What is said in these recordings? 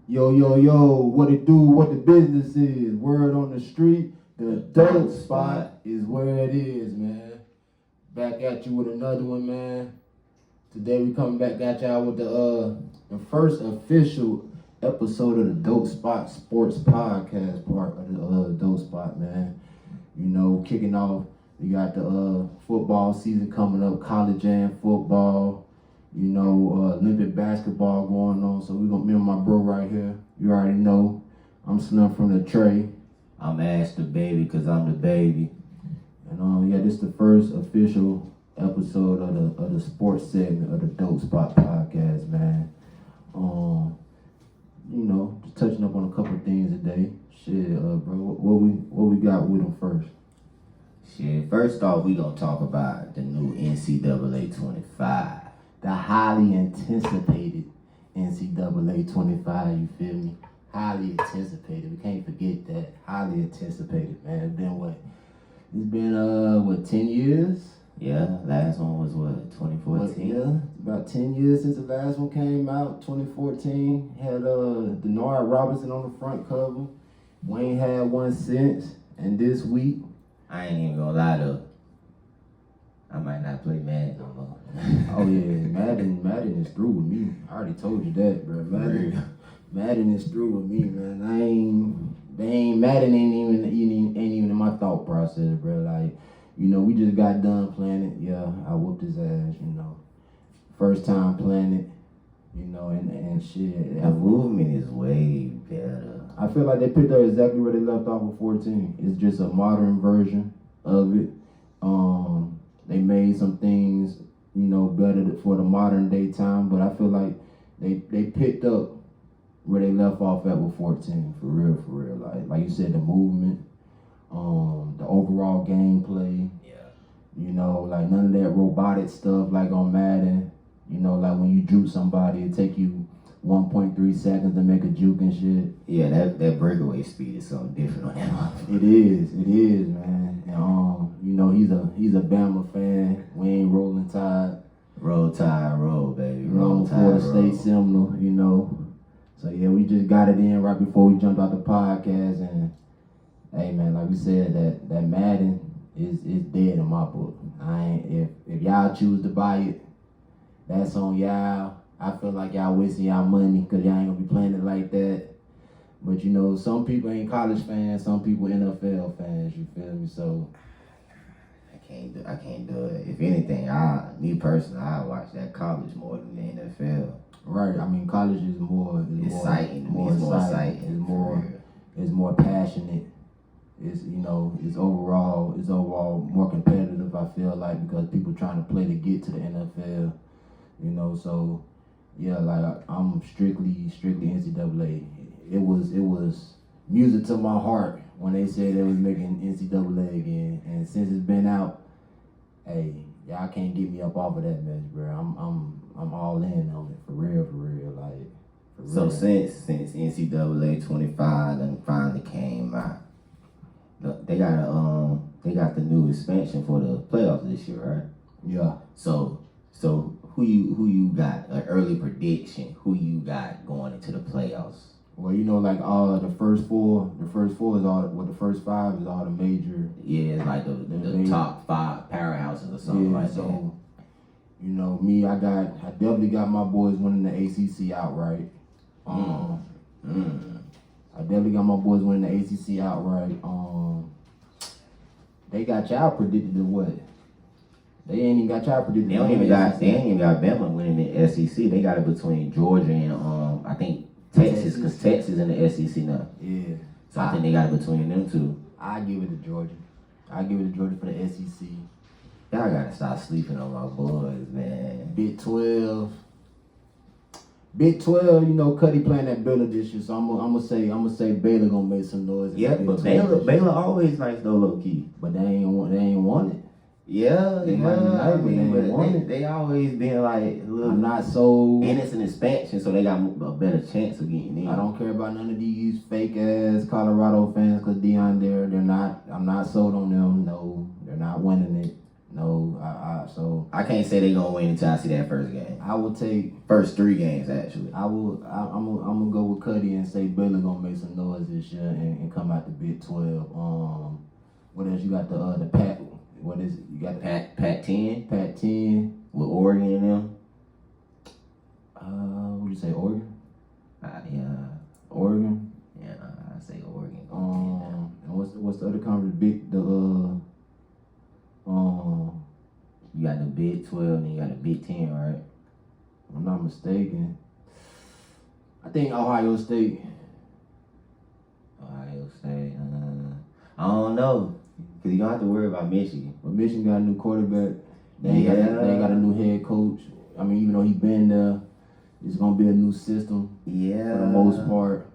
Yo, yo, yo, what it do, what the business is. Word on the street, the dope spot is where it is, man. Back at you with another one, man. Today we coming back at y'all with the first official episode of the Dope Spot Sports Podcast part of the Dope Spot, man. You know, kicking off, we got the football season coming up, college and football. You know, Olympic basketball going on. So we gonna me and my bro right here. You already know. I'm Slim from the tray. I'm Ash the baby because I'm the baby. And yeah, this is the first official episode of the sports segment of the Dope Spot Podcast, man. You know, just touching up on a couple things today. Shit, bro, what we got with them first? Shit, first off, we gonna talk about the new NCAA 25. The highly anticipated NCAA 25, you feel me? Highly anticipated. We can't forget that. Highly anticipated, man. It's been what? It's been 10 years? Yeah, last one was what, 2014? Yeah, about 10 years since the last one came out, 2014. Had Denard Robinson on the front cover. Wayne had one since. And this week, I ain't even gonna lie though. I might not play Madden no more. oh yeah, Madden is through with me. I already told you that, bro. Madden is through with me, man. Madden ain't even in my thought process, bro. Like, you know, we just got done playing it. Yeah, I whooped his ass, you know. First time playing it, you know, and shit. The movement is way better. I feel like they picked up exactly where they left off with 14. It's just a modern version of it. They made some things, you know, better for the modern day time, but I feel like they picked up where they left off at with 14, for real. Like you said, the movement, the overall gameplay. Yeah. You know, like none of that robotic stuff like on Madden. You know, like when you juke somebody, it take you 1.3 seconds to make a juke and shit. Yeah, that breakaway speed is something different on that. It is, man. And you know, he's a Bama fan. We ain't rolling Tide. Roll Tide, roll, baby. Roll Tide, Florida State Seminole, you know. So yeah, we just got it in right before we jumped out the podcast, and hey man, like we said, that Madden is dead in my book. If y'all choose to buy it, that's on y'all. I feel like y'all wasting y'all money because y'all ain't gonna be playing it like that. But you know, some people ain't college fans, some people NFL fans, you feel me? So I can't do it. If anything, me personally, I watch that college more than the NFL. Right. I mean, college is more exciting. It's more passionate. It's, you know, it's overall more competitive, I feel like, because people trying to play to get to the NFL. You know, so yeah, like I'm strictly NCAA. It was music to my heart when they said they was making NCAA again, and since it's been out, hey, y'all can't get me up off of that mess, bro. I'm all in on it for real, like. For real. So since NCAA 25 done finally came out, they got the new expansion for the playoffs this year, right? Yeah. So who you got, an early prediction? Who you got going into the playoffs? Well, you know, like the first four is all. Well, the first five is all the major. Yeah, it's like the top five powerhouses or something like that. So, you know, me, I definitely got my boys winning the ACC outright. I definitely got my boys winning the ACC outright. They got y'all predicted to what? They ain't even got y'all predicted. They ain't even got Bama winning the SEC. They got it between Georgia and I think Texas, because Texas in the SEC now. Yeah. So I think they got it between them two. I give it to Georgia. I give it to Georgia for the SEC. Y'all gotta stop sleeping on my boys, man. Big 12, you know, Cuddy playing that Baylor this year, so I'm gonna say Baylor gonna make some noise. Yeah, but Baylor always nice though, low key. But they ain't won it. Yeah, they always been like a little. I'm not so. And it's an expansion, so they got a better chance of getting in. I don't care about none of these fake ass Colorado fans because Deion there. They're not. I'm not sold on them. No, they're not winning it. No, so I can't say they gonna win until I see that first game. I will take First 3 games actually. I'm gonna go with Cuddy and say Baylor gonna make some noise this year and come out the Big 12. What else you got the Pac? What is it? You got the Pac-10 Pac-10 with Oregon in them. What you say, Oregon? Yeah, Oregon. yeah. I say Oregon. And what's the other conference? You got the Big 12 and you got the Big 10, right? If I'm not mistaken, I think Ohio State. Ohio State. I don't know, cause you don't have to worry about Michigan. But Michigan got a new quarterback. They ain't got a new head coach. I mean, even though he been there, it's gonna be a new system Yeah, for the most part.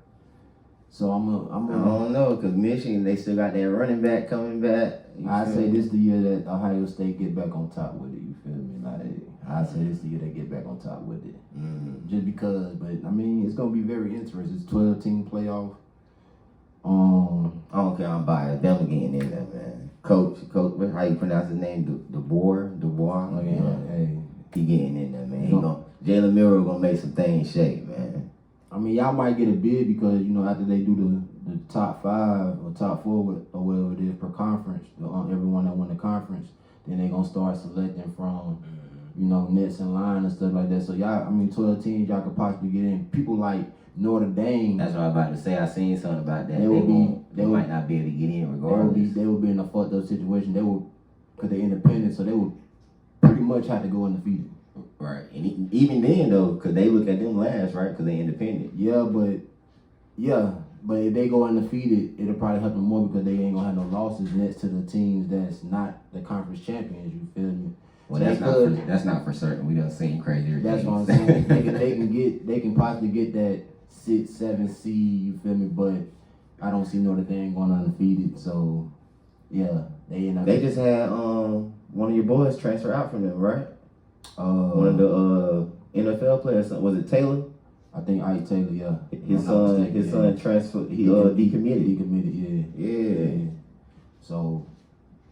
So I don't know, cause Michigan they still got that running back coming back. I say this the year that Ohio State get back on top with it. You feel me? Like I say this the year they get back on top with it. Just because, but I mean, it's gonna be very interesting. It's 12-team playoff. I don't care. I'm biased. Them getting in there, man. Coach, how you pronounce his name? Dubois. Oh, yeah, hey. He getting in there, man. Jalen Miller gonna make some things shake, man. I mean, y'all might get a bid because after they do the top 5 or top 4 or whatever it is per conference, everyone that won the conference, then they gonna start selecting from nets and line and stuff like that. So y'all, I mean, 12 teams y'all could possibly get in. People like Notre Dame. That's what I'm about to say. I seen something about that. They might not be able to get in regardless. They would be in a fucked up situation. They would, because they're independent, so they would pretty much have to go undefeated. Right, and even then though, because they look at them last, right? Because they're independent. Yeah, but if they go undefeated, it'll probably help them more because they ain't gonna have no losses next to the teams that's not the conference champions. You feel me? Well, so that's not for certain. We done seen crazier That's things. what I'm saying. they can possibly get that 6, 7 seed. You feel me? But I don't see Notre Dame going undefeated. So yeah, They just had one of your boys transfer out from them, right? One of the NFL players, was it Taylor? I think Ike Taylor, yeah. His son transferred. He decommitted. Decommitted, yeah. So,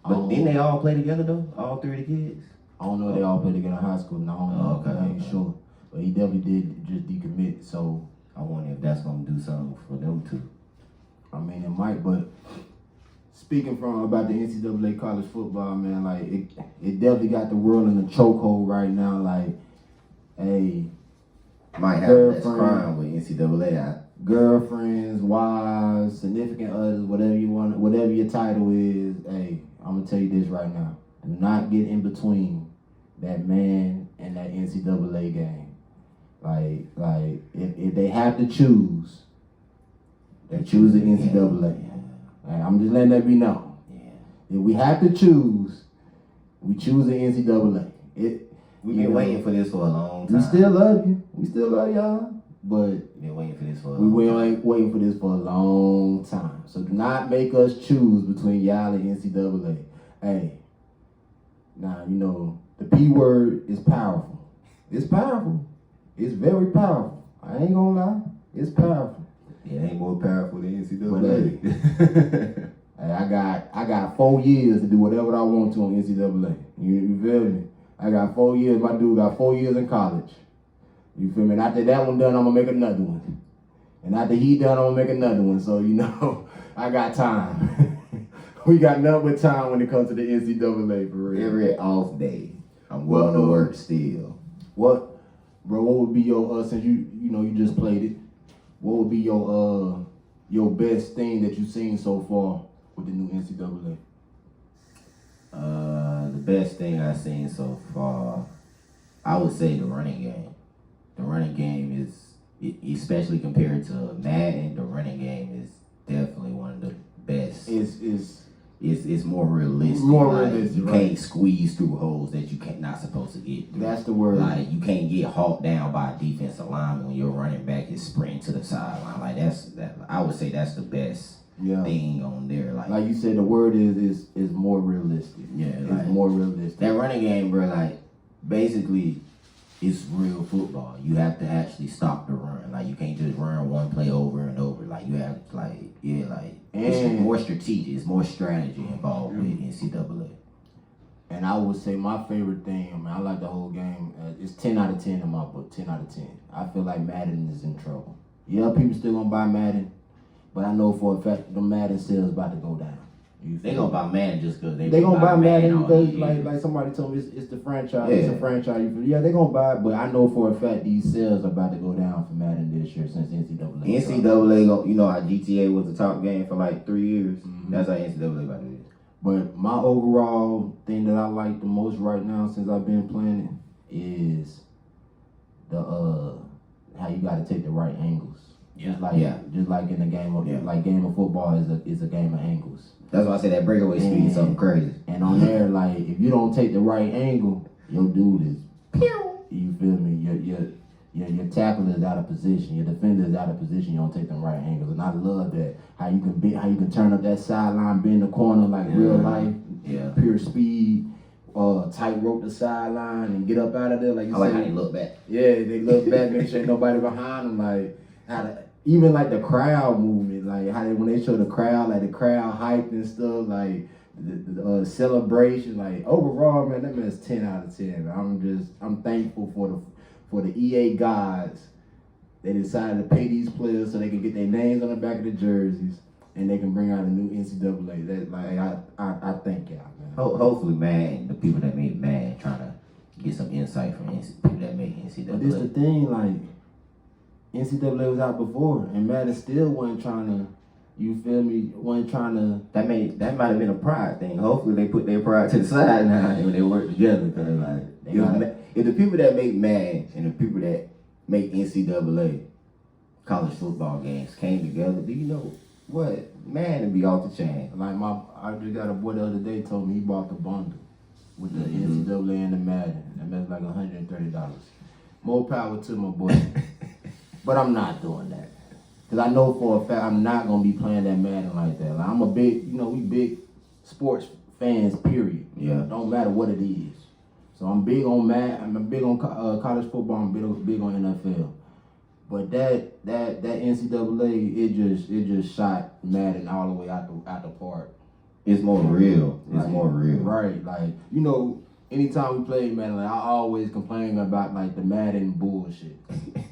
but didn't they all play together though? All 3 of the kids? I don't know if they all played together in high school. No, I don't know. Okay, I ain't sure. But he definitely did just decommit. So I wonder if that's gonna do something for them too. I mean, it might, but speaking about the NCAA college football, man, like it definitely got the world in a chokehold right now. Like, hey, might have less crime with NCAA. Girlfriends, wives, significant others, whatever you want, whatever your title is. Hey, I'm gonna tell you this right now: do not get in between that man and that NCAA game. Like if they have to choose, they choose the NCAA. I'm just letting that be known. Yeah. If we have to choose, we choose the NCAA. We've been waiting for this for a long time. We still love you. We still love y'all. But we've been waiting for this for a long time. We've waiting for this for a long time. So do not make us choose between y'all and NCAA. Hey, now, the P word is powerful. It's powerful. It's very powerful. I ain't gonna lie. It's powerful. It ain't more powerful than NCAA. Hey, I got 4 years to do whatever I want to on NCAA. You feel me? I got 4 years. My dude got 4 years in college. You feel me? And after that one done, I'm gonna make another one. And after he done, I'm gonna make another one. So I got time. We got nothing but time when it comes to the NCAA for real. Every off day, I'm going to work still. What would be your since you just played it? What would be your best thing that you've seen so far with the new NCAA? The best thing I've seen so far, I would say the running game. The running game is, especially compared to Madden, the running game is definitely one of the best. It's more realistic. More realistic. You can't squeeze through holes that you not supposed to get through. That's the word. Like you can't get hauled down by a defensive lineman when your running back is sprinting to the sideline. Like I would say that's the best thing on there. Like you said, the word is more realistic. Yeah, it's more realistic. That running game, bro. Like basically, it's real football. You have to actually stop the run. Like you can't just run one play over and over. Like you have it's more strategic. It's more strategy involved with NCAA. And I would say my favorite thing, I mean, I like the whole game. It's 10 out of 10 in my book, 10 out of 10. I feel like Madden is in trouble. Yeah, people still gonna buy Madden, but I know for a fact the Madden sales about to go down. They gonna buy Madden just because they gonna buy Madden because like like somebody told me it's the franchise. Yeah. It's a franchise. Yeah, they gonna buy it, but I know for a fact these sales are about to go down for Madden this year since NCAA. NCAA, you know how GTA was the top game for like 3 years. Mm-hmm. That's how NCAA about to do. But my overall thing that I like the most right now since I've been playing it is the how you got to take the right angles. Yeah. Just like in the game of like game of football is a game of angles. That's why I say that breakaway speed is something crazy. And on there, like if you don't take the right angle, your dude is pew. You feel me? Your tackle is out of position. Your defender is out of position. You don't take them right angles, and I love that how you can turn up that sideline, bend the corner like real life, pure speed, tightrope the sideline and get up out of there. Like you I like how they look back. Yeah, they look back, make sure ain't nobody behind them. Like even like the crowd movement, like how when they show the crowd, like the crowd hyped and stuff, like the celebration, like overall, man, that man's 10 out of 10. Man. I'm thankful for the EA gods. They decided to pay these players so they can get their names on the back of the jerseys and they can bring out a new NCAA. That like I thank y'all, man. Hopefully, man, the people that made Madden trying to get some insight from people that made NCAA. But this the thing, like NCAA was out before, and Madden still wasn't trying to. You feel me? Wasn't trying to. That might have been a pride thing. Hopefully, they put their pride to the side now and they work together. Because like, if the people that make Madden and the people that make NCAA college football games came together, do you know what? Madden would be off the chain. Like I just got a boy the other day told me he bought the bundle with the NCAA and the Madden. And that's like $130. More power to my boy. But I'm not doing that. Because I know for a fact I'm not going to be playing that Madden like that. Like, I'm a big, we big sports fans, period. Yeah. Don't matter what it is. So I'm big on Madden. I'm big on college football. I'm big on NFL. But that NCAA, it just shot Madden all the way out the park. It's more real. It's like, more real. Right. Like, anytime we play Madden, like, I always complain about like the Madden bullshit.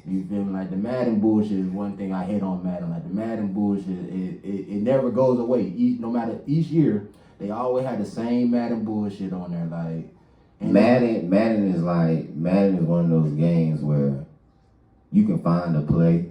You feel me? Like the Madden bullshit is one thing I hate on Madden. Like the Madden bullshit, it never goes away. No matter each year, they always have the same Madden bullshit on there. Like Madden is one of those games where you can find a play,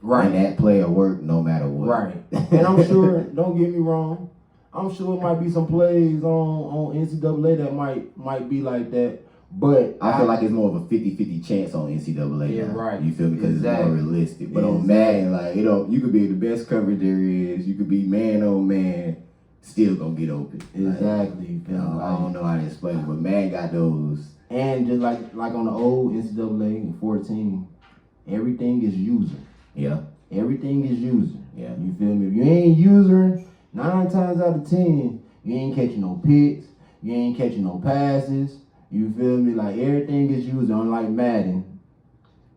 right? And that play will work no matter what. Right. And I'm sure. Don't get me wrong. I'm sure it might be some plays on NCAA that might be like that. But I feel like it's more of a 50-50 chance on NCAA. Yeah, now. right. You feel me? Because it's more realistic. But on Madden, like you could be the best coverage there is. You could be man on man, still gonna get open. Exactly. Like, I don't know how to explain it, but Madden got those. And just like on the old NCAA 14, everything is user. Yeah. Everything is user. Yeah. You feel me? If you ain't using, 9 times out of 10, you ain't catching no picks. You ain't catching no passes. You feel me? Like everything is user, unlike Madden.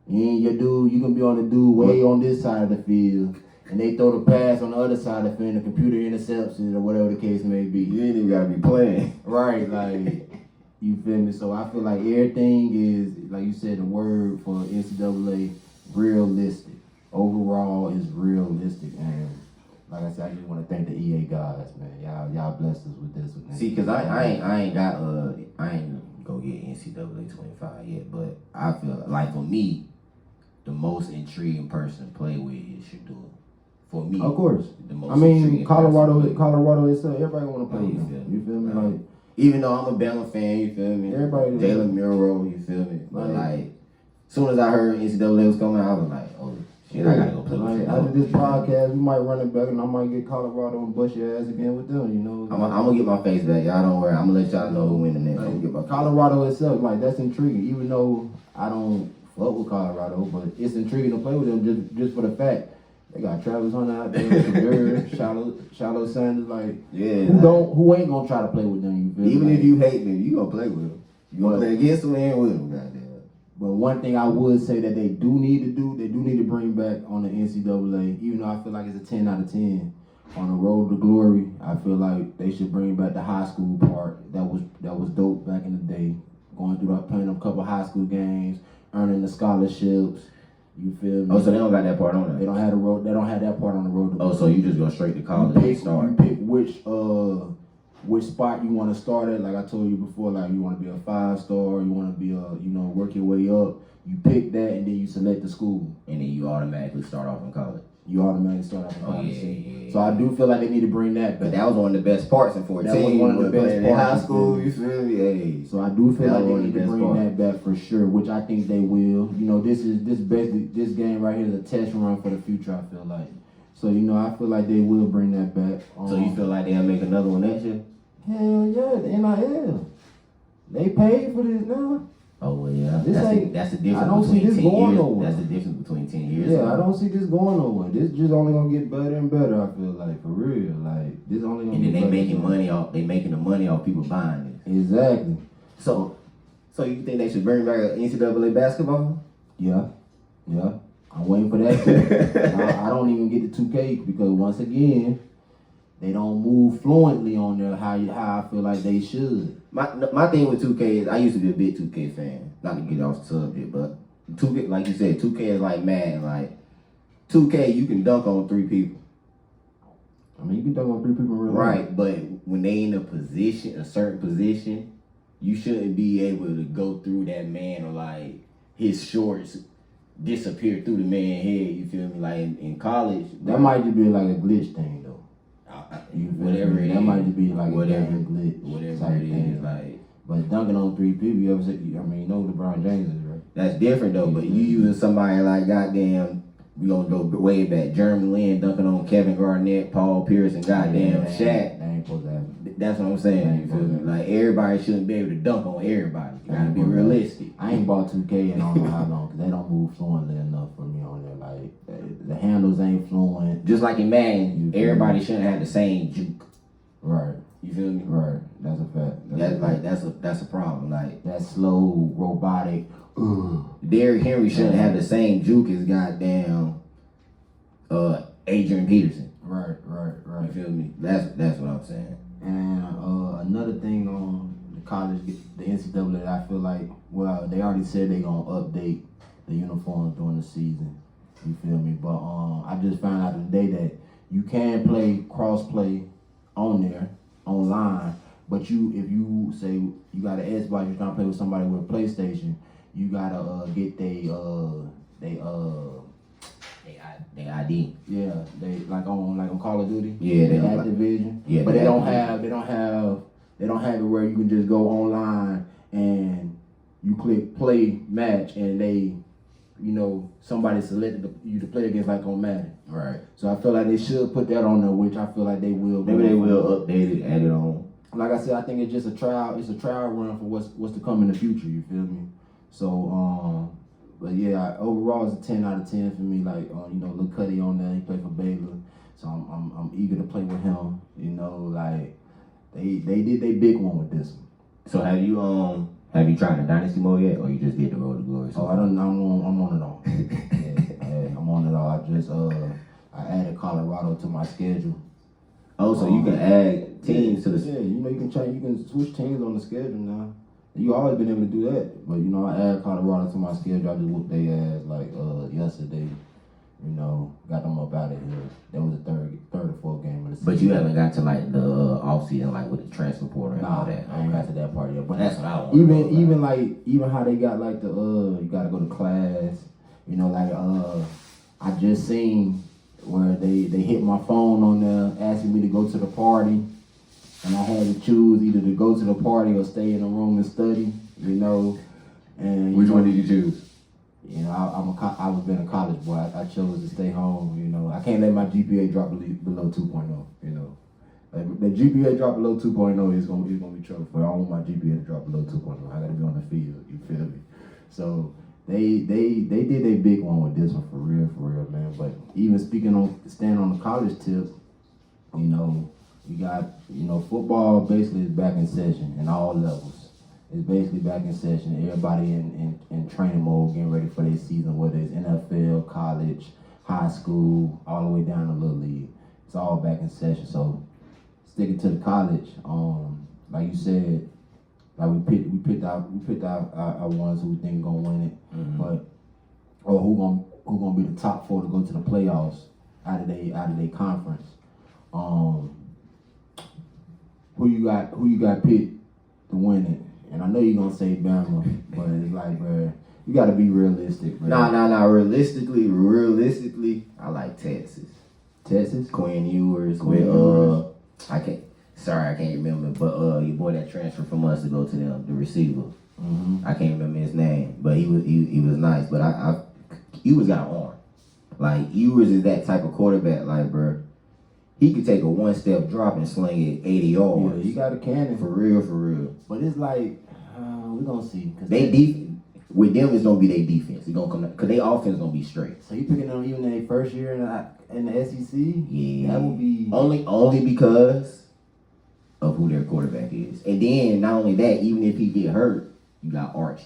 You ain't your dude. You can be on the dude way on this side of the field, and they throw the pass on the other side of the field, and the computer intercepts it or whatever the case may be. You ain't even gotta be playing. Right, like you feel me? So I feel like everything is, like you said, the word for NCAA, realistic. Overall is realistic, and like I said, I just want to thank the EA guys, man. Y'all blessed us with this one. See, cause I ain't go get NCAA 25 yet, but I feel like for me, the most intriguing person to play with is Shador. For me, of course. The most Colorado itself, everybody want to play with him. You feel me? Like, even though I'm a Bama fan, you feel me? Everybody. Jalen Miro, you feel me? But like, as soon as I heard NCAA was coming, I was like, oh. Shit, I gotta go play with after this podcast, we might run it back and I might get Colorado and bust your ass again with them, I'm gonna get my face back. Y'all don't worry. I'm gonna let y'all know who win the next. Like, Colorado itself, like, that's intriguing. Even though I don't fuck with Colorado, but it's intriguing to play with them just for the fact they got Travis Hunter out there, Shallow Sanders, like, who ain't gonna try to play with them, you feel Even me? if you hate them, you gonna play with them. You gonna play against them and with them, goddamn. But one thing I would say that they do need to bring back on the NCAA, even though I feel like it's a 10 out of 10, on the road to glory, I feel like they should bring back the high school part. That was dope back in the day. Going through that, playing a couple high school games, earning the scholarships. You feel me? Oh, so they don't got that part on They it. don't have the road. They don't have that part on the road to Oh, glory. so you just go straight to college You and pick, start. you pick which spot you want to start at. Like I told you before, like you want to be a 5-star, you want to be work your way up. You pick that and then you select the school. And then you automatically start off in college. You automatically start off in Oh, college. yeah. So I do feel like they need to bring that But back. that was one of the best parts in 14. That was one of the best in parts, high you school, feel you feel me? Hey. So I do feel That like was they one of need the to best bring parts. that back for sure, which I think they will. You know, this game right here is a test run for the future. I feel like. So I feel like they will bring that back. So you feel like they'll make another one next year? Hell yeah, the NIL. They paid for this now. Oh, well, yeah. This ain't- That's the difference I don't see between this 10 going years. nowhere. That's the difference between 10 years. Yeah, I don't see this going nowhere. This just only gonna get better and better. I feel like, for real. Like this only gonna. And then get they better making and money off. They making the money off people buying it. better. Exactly. So you think they should bring back NCAA basketball? Yeah. I'm waiting for that too. I don't even get the 2K because once again, they don't move fluently on there how I feel like they should. My thing with 2K is I used to be a big 2K fan. Not to get off the subject, but 2K, like you said, 2K is like Madden. Like 2K, you can dunk on 3 people. I mean, you can dunk on 3 people in real life. Right, but when they in a certain position, you shouldn't be able to go through that man or like his shorts disappear through the man's head. You feel me? Like in college, That might just be like a glitch thing though. You feel whatever me? it is, That might just be like whatever, a game glitch. whatever type it is, thing. like But dunking on 3 people, you ever said? I mean, you know who LeBron James is, right? that's different though. But you using somebody like goddamn. We gonna go way back. Jeremy Lin dunking on Kevin Garnett, Paul Pierce, and goddamn Shaq. That ain't supposed to happen. That's what I'm saying. You feel me? Like everybody shouldn't be able to dunk on everybody. You gotta be realistic. I ain't bought 2K in I don't know how long because they don't move fluently enough for me on there. Like the handles ain't fluent. Just like in Madden, You feel everybody me? shouldn't have the same juke. Right, You feel me? right. That's a fact. That's a problem. Like That slow, robotic. Derrick Henry shouldn't have the same juke as goddamn Adrian Peterson. Right. You feel me? That's what I'm saying. And another thing on the college, the NCAA, I feel like, well, they already said they gonna update the uniforms during the season. You feel me? But I just found out today that you can play cross-play on there, online, but if you say you got an Xbox, you're trying to play with somebody with a PlayStation, you gotta get they ID. yeah, they like on Call of Duty. Yeah, they they don't Activision. Yeah, but they they don't Activision. have it where you can just go online and you click play match and they, somebody selected you to play against like on Madden. Right. So I feel like they should put that on there, which I feel like they will. Maybe they will update it, add it on. Like I said, I think it's just a trial. It's a trial run for what's to come in the future. You feel me? So but yeah, overall it's a 10 out of 10 for me. Like Lil Cuddy on there, he played for Baylor, so I'm eager to play with him. Like they did their big one with this one. So have you tried the Dynasty mode yet, or you just did the Road to Glory? Oh, I'm on it all. Yeah, I'm on it all. I just I added Colorado to my schedule. Oh, so you can add teams to the. Yeah, you can change. You can switch teams on the schedule now. You always been able to do that, but I added Colorado to my schedule. I just whooped their ass like yesterday. Got them up out of here. That was the third or fourth game of the season. But you haven't got to like the off season, like with the transfer portal and all Nah, that. I ain't got to that part yet. But That's what I want. even how they got like the you gotta go to class. I just seen where they hit my phone on there asking me to go to the party, and I had to choose either to go to the party or stay in the room and study. And Which one did you choose? I was being a college boy. I chose to stay home. I can't let my GPA drop below 2.0. Like, the GPA drop below 2.0 is gonna be trouble. For I don't want my GPA to drop below 2.0. I gotta be on the field. You feel me? So they did a big one with this one for real, man. But even staying on the college tip, we got football basically is back in session in all levels. It's basically back in session. Everybody in training mode, getting ready for their season, whether it's NFL, college, high school, all the way down to Little League. it's all back in session. So sticking to the college, like you said, like we picked out our ones who we think gonna win it, but or who gonna be the top 4 to go to the playoffs out of their conference. Who you got picked to win it? And I know you're gonna say Bama, but it's like, bro, you gotta be realistic, bro. Nah. Realistically, I like Texas. Texas? Quinn Ewers Quinn with Ewers. I can't remember, but your boy that transferred from us to go to them, the receiver. I can't remember his name, but he was nice. But Ewers got an arm. Like Ewers is that type of quarterback, like bro. He could take a 1-step drop and sling it 80 yards. Yeah, he got a cannon. For real. But it's like, we're gonna see. Cause with them, it's gonna be their defense. It's gonna come because their offense gonna be straight. So you picking them even in their first year in the SEC? Yeah, that would be only because of who their quarterback is. And then not only that, even if he get hurt, you got Arch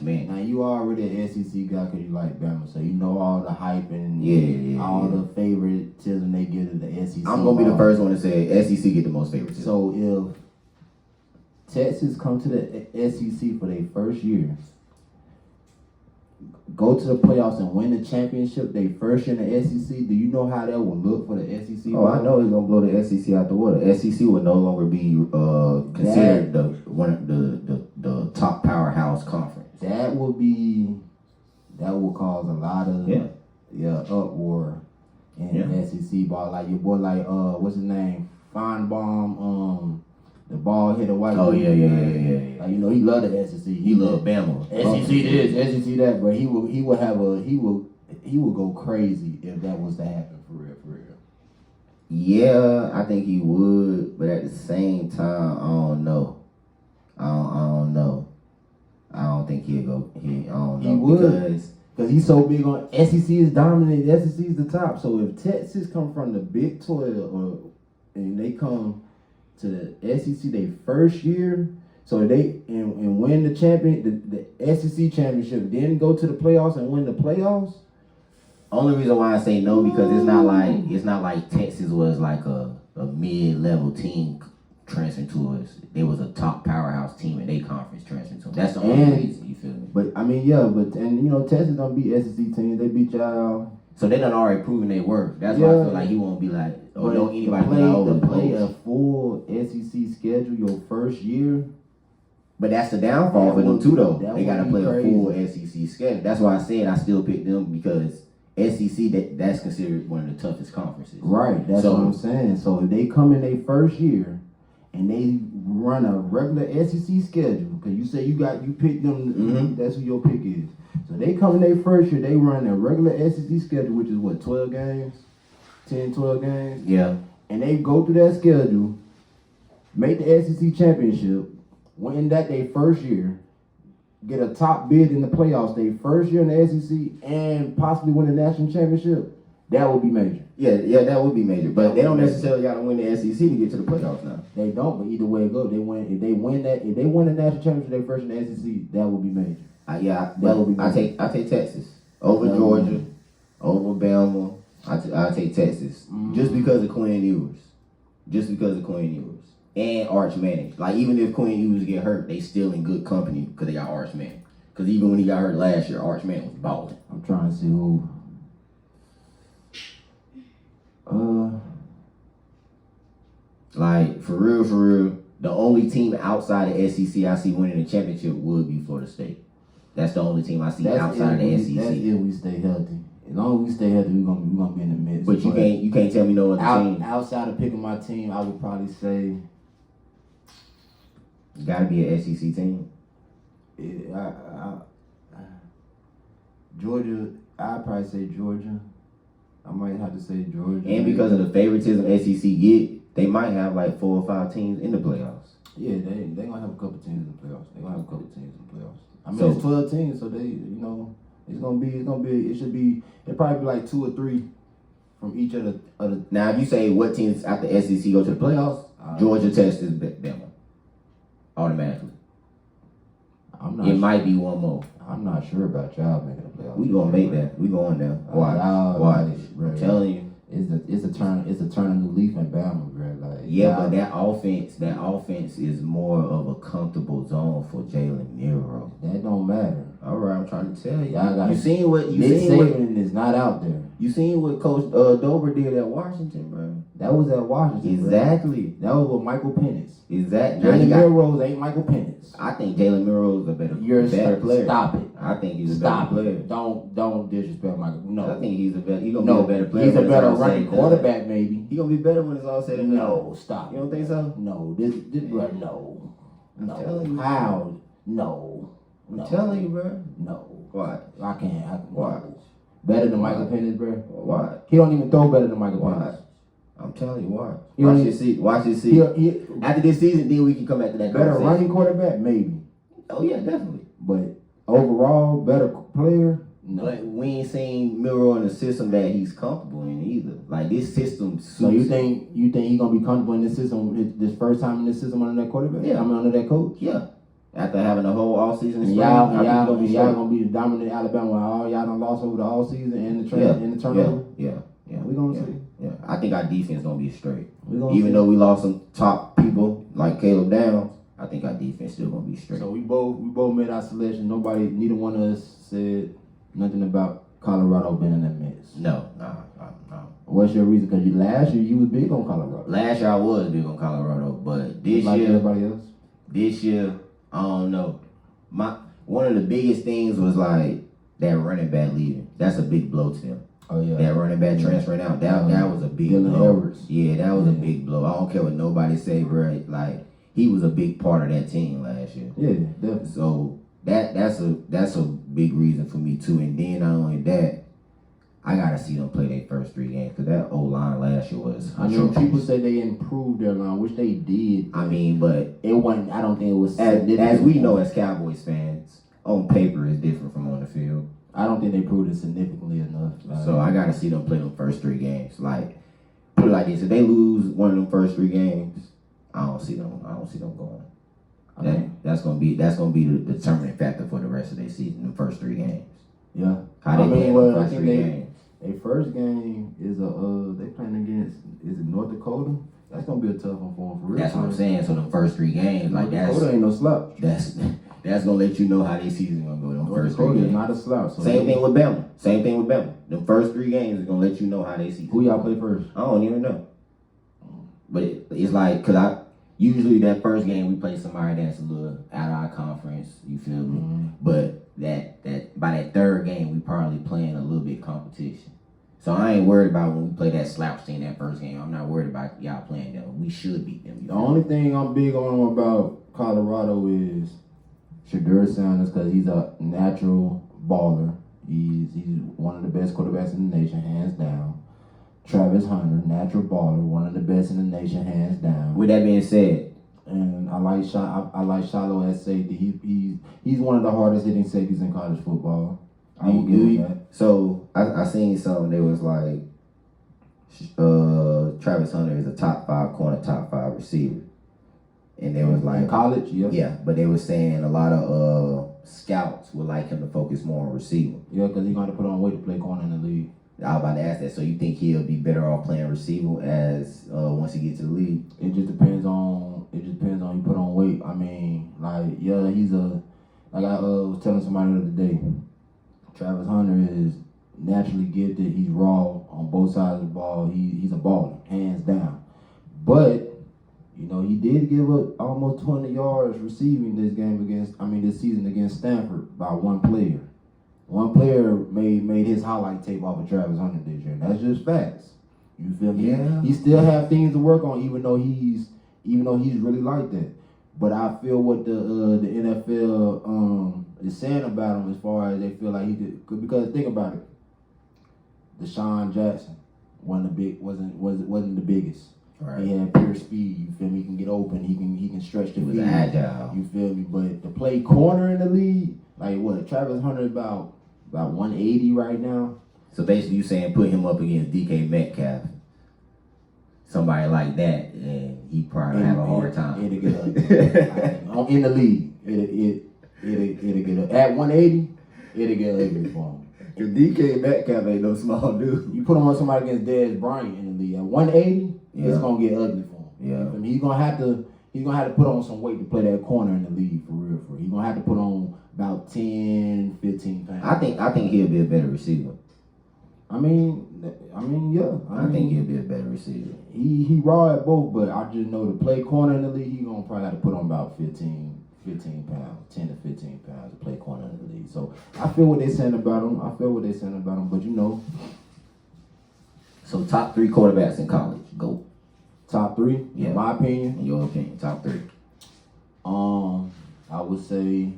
Manning. Now you already an SEC guy because you like Bama, so you know all the hype and all the favoritism they give to the SEC. I'm gonna be the first one to say SEC get the most favoritism. So if Texas come to the SEC for their first year, go to the playoffs and win the championship their first year in the SEC, do you know how that would look for the SEC? Oh, I know it's gonna blow the SEC out the water. SEC would no longer be considered the top powerhouse conference. That will cause a lot of uproar in SEC ball. Like your boy, like what's his name, Feinbaum, the ball hit a white. Oh dude, yeah. Like, you know, he loved the SEC. He loved Bama. SEC this, SEC that, but he would go crazy if that was to happen for real. Yeah, I think he would, but at the same time, I don't know. I don't know. I don't think he'll go. I don't know. He would, because he's so big on SEC is dominant. SEC is the top. So if Texas come from the Big 12 and they come to the SEC their first year, so they and win the SEC championship, then go to the playoffs and win the playoffs. Only reason why I say no because it's not like Texas was like a mid-level team transferring to us. They was a top powerhouse team in their conference transferring to us. That's the only reason, you feel me? But I mean, and you know, Texas don't beat SEC teams. They beat y'all. So they done already proven they work. That's why I feel like he won't be like, don't anybody play a full SEC schedule your first year. But that's the downfall for them too, though. They got to play crazy. a full SEC schedule. That's why I said I still picked them because SEC that's considered one of the toughest conferences. Right. That's what I'm saying. So if they come in their first year and they run a regular SEC schedule, because you say you picked them. That's who your pick is. So they come in their first year, they run a regular SEC schedule, which is what, 12 games? 10, 12 games? Yeah. And they go through that schedule, make the SEC championship, win that their first year, get a top bid in the playoffs their first year in the SEC, and possibly win the national championship, that would be major. Yeah, that would be major. But they don't necessarily got to win the SEC to get to the playoffs now. They don't, but either way it goes, if they win the national championship their first in the SEC, that would be major. I take Texas over Georgia, over Bama. I take Texas just because of Quinn Ewers, and Arch Manning. Like even if Quinn Ewers get hurt, they still in good company because they got Arch Manning. Because even when he got hurt last year, Arch Manning was balling. I'm trying to see who. Like for real, the only team outside the SEC I see winning the championship would be Florida State. That's the only team I see outside of the SEC. That's if we stay healthy. As long as we stay healthy, we're gonna be in the midst. But you can't tell me no other team. Outside of picking my team, I would probably say gotta be an SEC team. Georgia. I'd probably say Georgia. I might have to say Georgia. And because of the favoritism SEC get, they might have like 4 or 5 teams in the playoffs. Yeah, they gonna have a couple teams in the playoffs. I mean, it's 12 teams, so it should be probably be like 2 or 3 from each of the. Now, if you say what teams after SEC go to the playoffs, Georgia, Texas, Bama, automatically. It might be one more. I'm not sure about y'all making the playoffs. We gonna make that. We going there. Watch. I'm telling you. It's a Yeah, but that offense is more of a comfortable zone for Jalen Miro. That don't matter. All right, I'm trying to tell you. You seen what Nick Saban is not out there. You seen what Coach Dober did at Washington, bro? That was at Washington. Exactly. Bro. That was with Michael Penix. Exactly. Jalen Milrose ain't Michael Penix. I think Jalen Miro is a better player. Stop it. I think he's a better player. Don't disrespect Michael. No. I think he's gonna be a better player. He's a better running quarterback, maybe. He gonna be better when it's all said and done. No, stop. You don't think so? No. This bro, no. No. Telling you. How? No. I'm telling you, bro. No. Why? I can't. Why? Better than Michael Penix, bro. Why? He don't even throw better than Michael Why? Penix. I'm telling you why. Watch this season. After this season, then we can come back to that. Better running quarterback, maybe. Oh yeah, definitely. But overall, better player. No. But we ain't seen Miro in a system that he's comfortable in either. Like this system suits. So you think he gonna be comfortable in this system this first time in this system under that quarterback? Yeah, I mean under that coach. Yeah. After having a whole all season, y'all gonna be the dominant Alabama. All y'all done lost over the all season and the turnover. Yeah. We gonna see. Yeah, I think our defense gonna be straight. Even though we lost some top people like Caleb Downs, I think our defense still gonna be straight. So we both made our selection. Neither one of us said nothing about Colorado being in that mix. No. What's your reason? Because last year you was big on Colorado. Last year I was big on Colorado, but this like year, everybody else. This year, I don't know. One of the biggest things was like that running back leaving. That's a big blow to them. Oh yeah. That running back transferring out. That was a big blow. Edwards. Yeah, that was a big blow. I don't care what nobody say, bro. Like he was a big part of that team last year. Yeah, definitely. So that's a big reason for me too. And then not only that, I gotta see them play their first 3 games because that O line last year was. I know people say they improved their line, which they did. I mean, but it wasn't. I don't think it was. As we know, as Cowboys fans, on paper is different from on the field. I don't think they proved it significantly enough. So I gotta see them play them first 3 games. Like put it like this: if they lose one of them first 3 games, I don't see them going. That's gonna be the determining factor for the rest of their season. The first 3 games. Yeah. How they play the first 3 games. Their first game is they playing against is it North Dakota? That's gonna be a tough one for them for real. That's what I'm saying. So the first 3 games, North Dakota ain't no slouch. That's gonna let you know how their season gonna go. North Dakota is not a slouch. So Same thing with Bama. The first 3 games is gonna let you know how they season. Who y'all play first? I don't even know. But it's like, cause usually that first game we play somebody that's a little out of our conference. You feel me? Mm-hmm. But that by that 3rd game we probably playing a little bit competition. So I ain't worried about when we play that slouch team that first game. I'm not worried about y'all playing them. We should beat them. The only thing I'm big on about Colorado is Shedeur Sanders because he's a natural baller. He's one of the best quarterbacks in the nation, hands down. Travis Hunter, natural baller, one of the best in the nation, hands down. With that being said, and I like Shiloh at safety. He's one of the hardest hitting safeties in college football. I will give him that. So I seen something that was like Travis Hunter is a top 5 corner, top 5 receiver. And there was like in college, yeah, but they were saying a lot of scouts would like him to focus more on receiving. Yeah, because he's going to put on weight to play corner in the league. I was about to ask that. So you think he'll be better off playing receiver as once he gets to the league? It just depends on you put on weight. I mean, he's like I was telling somebody the other day. Travis Hunter is naturally gifted. He's raw on both sides of the ball. He's a baller, hands down. But he did give up almost 20 yards receiving this season against Stanford by one player. One player made his highlight tape off of Travis Hunter this year. That's just facts. You feel me? Yeah. He still have things to work on, even though he's really like that. But I feel what the NFL is saying about him as far as they feel like he could, because think about it. Deshaun Jackson wasn't the biggest. Right. He had pure speed. You feel me? He can get open. He can stretch the field. He was agile. You feel me? But to play corner in the league, like what? Travis Hunter about 180 right now. So basically, you saying put him up against DK Metcalf, somebody like that, and he probably have a hard time. It'll get ugly. In the league, it'll get ugly. At 180, it'll get ugly for him. If DK Metcalf ain't no small dude. You put him on somebody against Dez Bryant in the league at 180, it's gonna get ugly for him. Yeah. I mean, he's gonna have to put on some weight to play that corner in the league for real. He's gonna have to put on about 10, 15 pounds. I think he'll be a better receiver. I mean, yeah. I think he'll be a better receiver. He raw at both, but I just know to play corner in the league, he gonna probably have to put on about 15 pounds, 10 to 15 pounds to play corner in the league. So I feel what they're saying about him. But you know. So top 3 quarterbacks in college. Go. Top 3, Yeah. in my opinion. In your opinion, top 3. I would say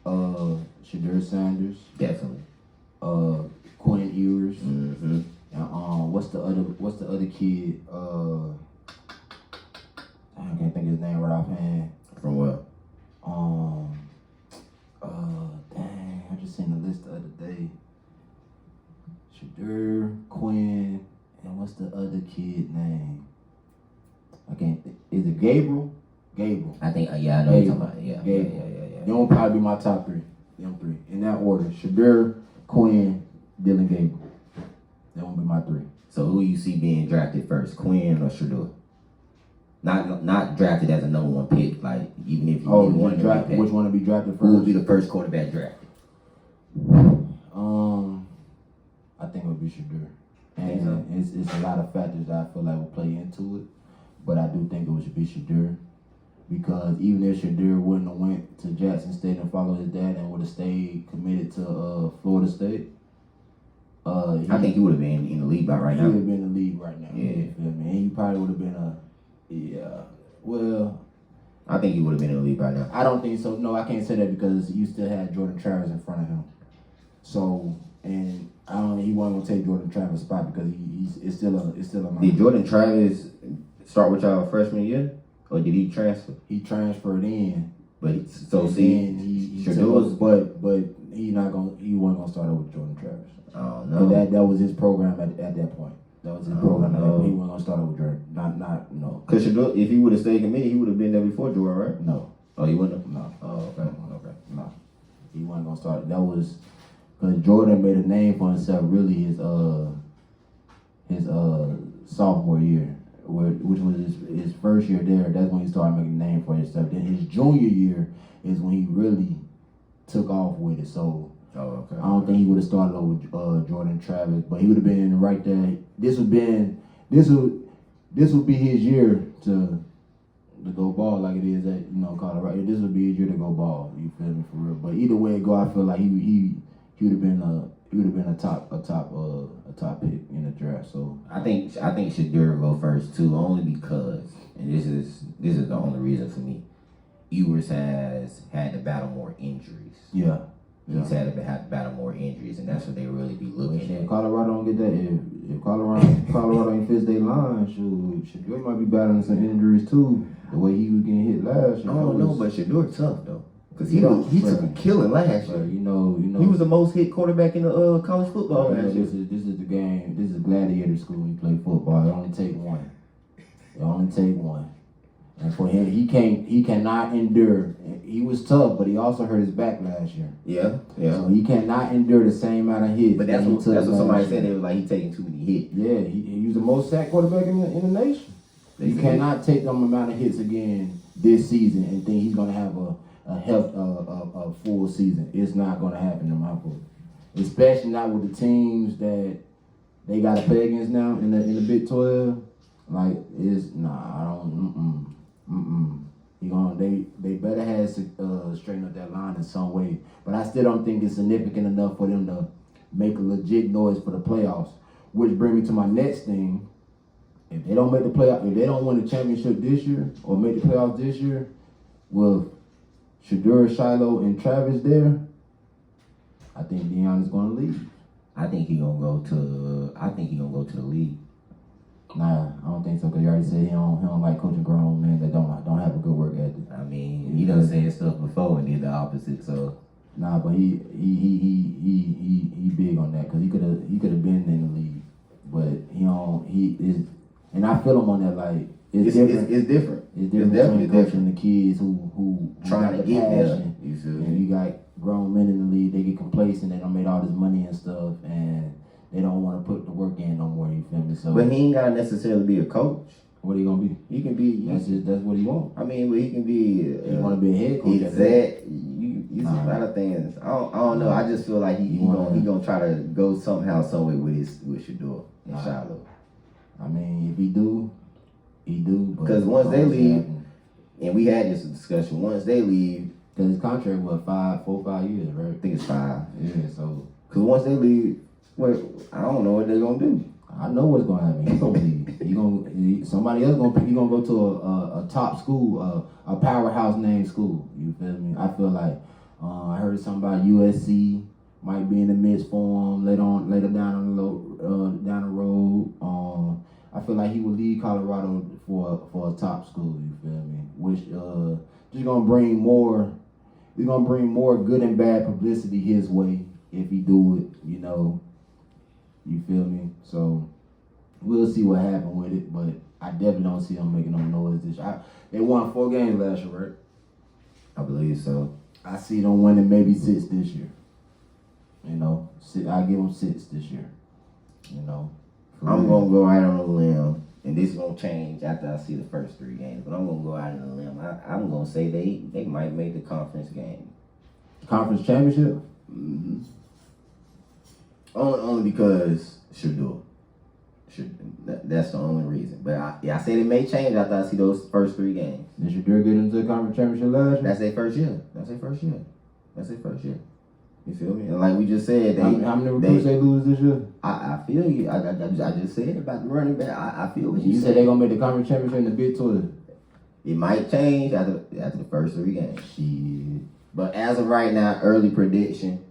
Shedeur Sanders, Definitely. Quinn Ewers, Mm-hmm. and what's the other kid? I can't think of his name right offhand. From where? Dang, I just seen the list the other day. Shedeur, Quinn, and what's the other kid name? I can't think. Is it Gabriel? Gabriel. I think, yeah, I know you're talking about. Yeah. They will probably be my top 3. Them 3. In that order. Shedeur, Quinn, Dylan Gabriel. That won't be my 3. So who you see being drafted first, Quinn or Shedeur? Not drafted as a number 1 pick, like even if you didn't want to draft, which one to be drafted first? Who would be the first quarterback drafted? I think it would be Shedeur. Think so? And it's a lot of factors that I feel like will play into it. But I do think it should be Shedeur. Because even if Shedeur wouldn't have went to Jackson State and followed his dad and would have stayed committed to Florida State, I think he would have been in the league by right he now. would have been in the league right now. Yeah. You feel me? And he probably would have been well, I think he would have been in the league by now. I don't think so. No, I can't say that because you still had Jordan Travis in front of him. So, and I don't. He wasn't gonna take Jordan Travis' spot because it's still a. Did Jordan Travis start with y'all freshman year, or did he transfer? He transferred in, But and see, then he Shedeur took was. us, but he wasn't gonna start over with Jordan Travis. I don't No. know. That was his program at that point. That was his program. At that point. He wasn't gonna start over with Jordan. No. Cause Shedeur, if he would have stayed committed, he would have been there before Jordan, right? No. Oh, he wouldn't have. No. Oh, okay. No. He wasn't gonna start. That was because Jordan made a name for himself. Really, his sophomore year, which was his first year there. That's when he started making a name for himself. Then his junior year is when he really took off with it. So Oh, okay. I don't think he would have started over Jordan Travis, but he would have been right there. This would be his year to go ball like it is at Colorado. This would be his year to go ball. You feel me, for real? But either way it go, I feel like he would have been a top pick in the draft. So I think Shedeur will go first too, only because, and this is the only reason for me. Ewers has had to battle more injuries. yeah. He's had to battle more injuries, and that's what they really be looking If at. Colorado don't get that, if Colorado ain't fits their line, Shedeur might be battling some injuries too. The way he was getting hit last year. I don't know, but Shedeur tough though, because he Yeah, took a killing last year. you know, He was the most hit quarterback in the college football last year. this is the game. This is gladiator school when you play football. It only take one. And for him, he cannot endure. He was tough, but he also hurt his back last year. Yeah. So he cannot endure the same amount of hits. But that's that he what took somebody last said. year. They was like he taking too many hits. Yeah, he was the most sacked quarterback in the nation. You cannot take them amount of hits again this season and think he's gonna have a full season. It's not gonna happen in my book. Especially not with the teams that they gotta play against now in the Big 12. Like I don't. They better have straighten up that line in some way. But I still don't think it's significant enough for them to make a legit noise for the playoffs. Which brings me to my next thing. If they don't make the playoff, if they don't win the championship this year or make the playoffs this year, with Shedeur, Shiloh, and Travis there, I think Deion is going to leave. I think he gonna go to the league. Nah, I don't think so. Cause you already said he don't like coaching grown men that don't have a good work ethic. I mean, he done said stuff before and did the opposite. So Nah, but he big on that because he could have been in the league, but he is, and I feel him on that. Like it's different. It's different. It's different definitely between coaching the kids who trying got to the get there. passion. You feel And me? you got grown men in the league, they get complacent, they done made all this money and stuff, and they don't want to put the work in no more, you feel me? So But he ain't gotta necessarily be a coach. What he gonna be? He can be. That's what he want. I mean, but he can be. He want to be a head coach. Exact. You a lot of things. I don't know. I just feel like he gonna try to go somehow, somewhere with Shador and Shiloh. I mean, if he do, he do. Because once they leave, and we had this discussion, once they leave, because his contract was 4 or 5 years, right? I think it's 5. Yeah. So. Because once they leave, I don't know what they're gonna do. I know what's gonna happen. He's gonna leave. Somebody else gonna pick. He gonna go to a top school, a powerhouse named school. You feel me? I feel like I heard something about USC might be in the midst for him later down the road. I feel like he would leave Colorado for a top school. You feel me? Which just gonna bring more. We're gonna bring more good and bad publicity his way if he do it. You know. You feel me? So we'll see what happens with it, but I definitely don't see them making no noise this year. They won 4 games last year, right? I believe so. I see them winning maybe 6 this year. You know, I give them 6 this year. You know, I'm gonna go out on a limb, and this is gonna change after I see the first 3 games. But I'm gonna go out on a limb. I'm gonna say they might make the conference game. Conference championship. Mm-hmm. Only because Shador. That's the only reason. But I said it may change after I see those first 3 games. Did Shador get into the conference championship last year? That's their first year. You feel me? And like we just said, how many recruits they lose this year? I feel you. I just said about the running back. I feel what you said. They're gonna make the conference championship in the Big 12. It might change after the first 3 games. Shit. But as of right now, early prediction,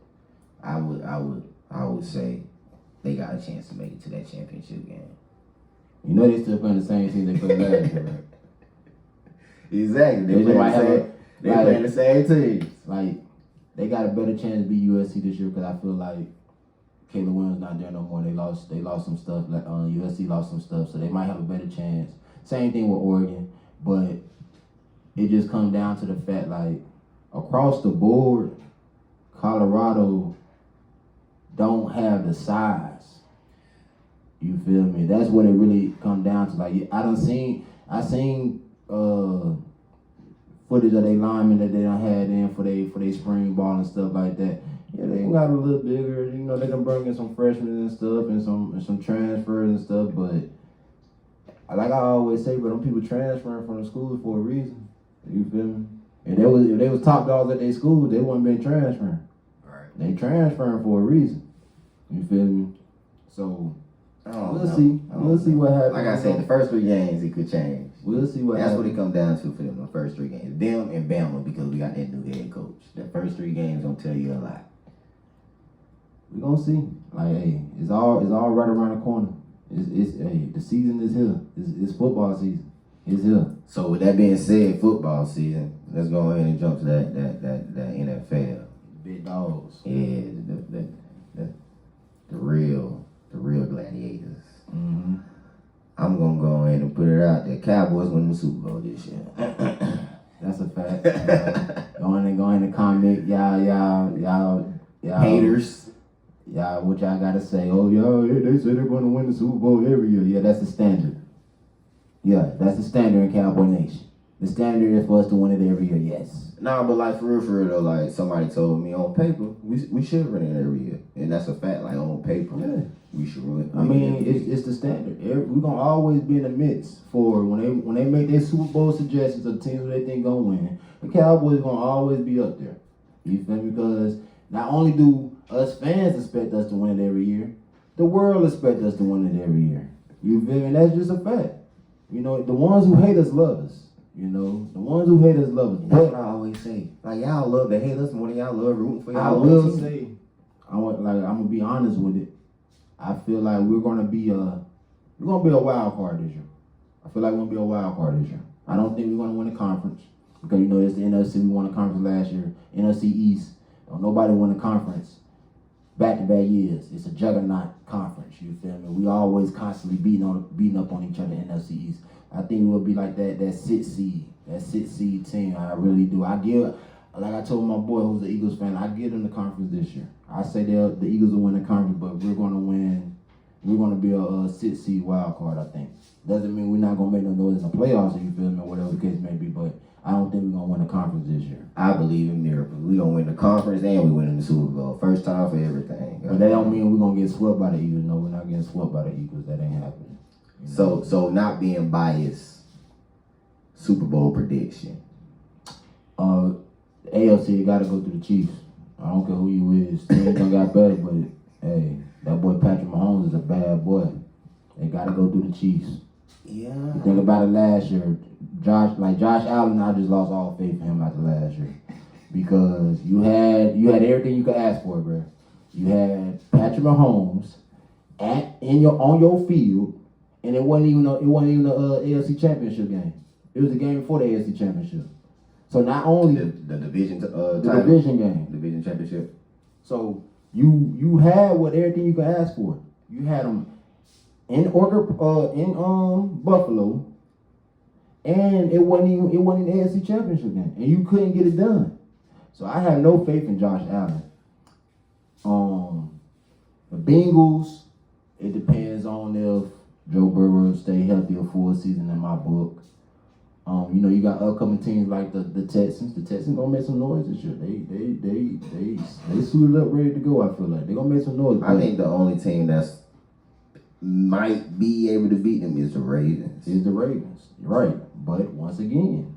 I would say they got a chance to make it to that championship game. You know they still playing the same team they played last year, right? Exactly. They playing the same team. Like, they got a better chance to beat USC this year because I feel like Caleb Williams not there no more. They lost some stuff. Like USC lost some stuff, so they might have a better chance. Same thing with Oregon, but it just comes down to the fact, like, across the board, Colorado don't have the size. You feel me? That's what it really come down to. Like, I seen footage of their linemen that they done had in for they spring ball and stuff like that. Yeah, they got a little bigger. You know, they done bring in some freshmen and stuff and some transfers and stuff. But like I always say, but them people transferring from the schools for a reason. You feel me? If they was top dogs at their school, they wouldn't been transferring. Right. They transferring for a reason. You feel me? So we'll see. We'll see what happens. Like I said, the first 3 games it could change. We'll see what That's happens. what it comes down to for them, the first 3 games. Them and Bama, because we got that new head coach. The first 3 games gonna tell you a lot. We gonna see. Like, hey, it's all right around the corner. The season is here. It's football season. It's here. So with that being said, football season. Let's go ahead and jump to that NFL. Big dogs. Yeah, the real gladiators. Mm-hmm. I'm gonna go ahead and put it out there. Cowboys win the Super Bowl this year. That's a fact. Go in the comment, y'all haters. Y'all, what y'all gotta say? Oh, they say they're gonna win the Super Bowl every year. Yeah, that's the standard. Yeah, that's the standard in Cowboy Nation. The standard is for us to win it every year. Yes. Nah, but like for real though, like somebody told me on paper, we should win it every year, and that's a fact. Like on paper, yeah, we should win. I mean, it's the standard. We're gonna always be in the midst for when they make their Super Bowl suggestions of teams they think gonna win. The Cowboys gonna always be up there. You feel me? Because not only do us fans expect us to win it every year, the world expects us to win it every year. You feel me? That's just a fact. You know, the ones who hate us love us. You know, the ones who hate us love us. That's what I always say. Like, y'all love to hate us more than y'all love rooting for y'all. I will say, I'm gonna be honest with it. I feel like we're gonna be a wild card this year. I feel like we're gonna be a wild card this year. I don't think we're gonna win the conference because you know it's the NFC. We won the conference last year. NFC East. Nobody won the conference back-to-back years. It's a juggernaut conference. You feel me? We always constantly beating up on each other in NFC East. I think we'll be like that 6 seed team. I really do. Like I told my boy who's the Eagles fan, I give them the conference this year. I say the Eagles will win the conference, but we're gonna win we're gonna be a 6 seed wild card. I think doesn't mean we're not gonna make no noise in the playoffs. You feel me? Whatever the case may be, but I don't think we're gonna win the conference this year. I believe in miracles. We gonna win the conference and we winning the Super Bowl. First time for everything. But that don't mean we're gonna get swept by the Eagles. No, we're not getting swept by the Eagles. That ain't happening. You know? So not being biased, Super Bowl prediction. AFC, you gotta go through the Chiefs. I don't care who you is. Teams done got better, but hey, that boy Patrick Mahomes is a bad boy. They gotta go through the Chiefs. Yeah. You think about it last year, Josh Allen, I just lost all faith in him after last year. Because you had everything you could ask for, bro. You had Patrick Mahomes on your field, and it wasn't even the AFC Championship game. It was the game before the AFC Championship. So not only The division division game, division championship. so you had everything you could ask for. You had them in Buffalo, and it wasn't the AFC Championship game, and you couldn't get it done. So I have no faith in Josh Allen. The Bengals, it depends on if Joe Burrow stay healthy a full season in my book. You got upcoming teams like the Texans. The Texans gonna make some noise this year. They suited up, ready to go. I feel like they gonna make some noise. I think the only team that's might be able to beat them is the Ravens. You're right. But once again,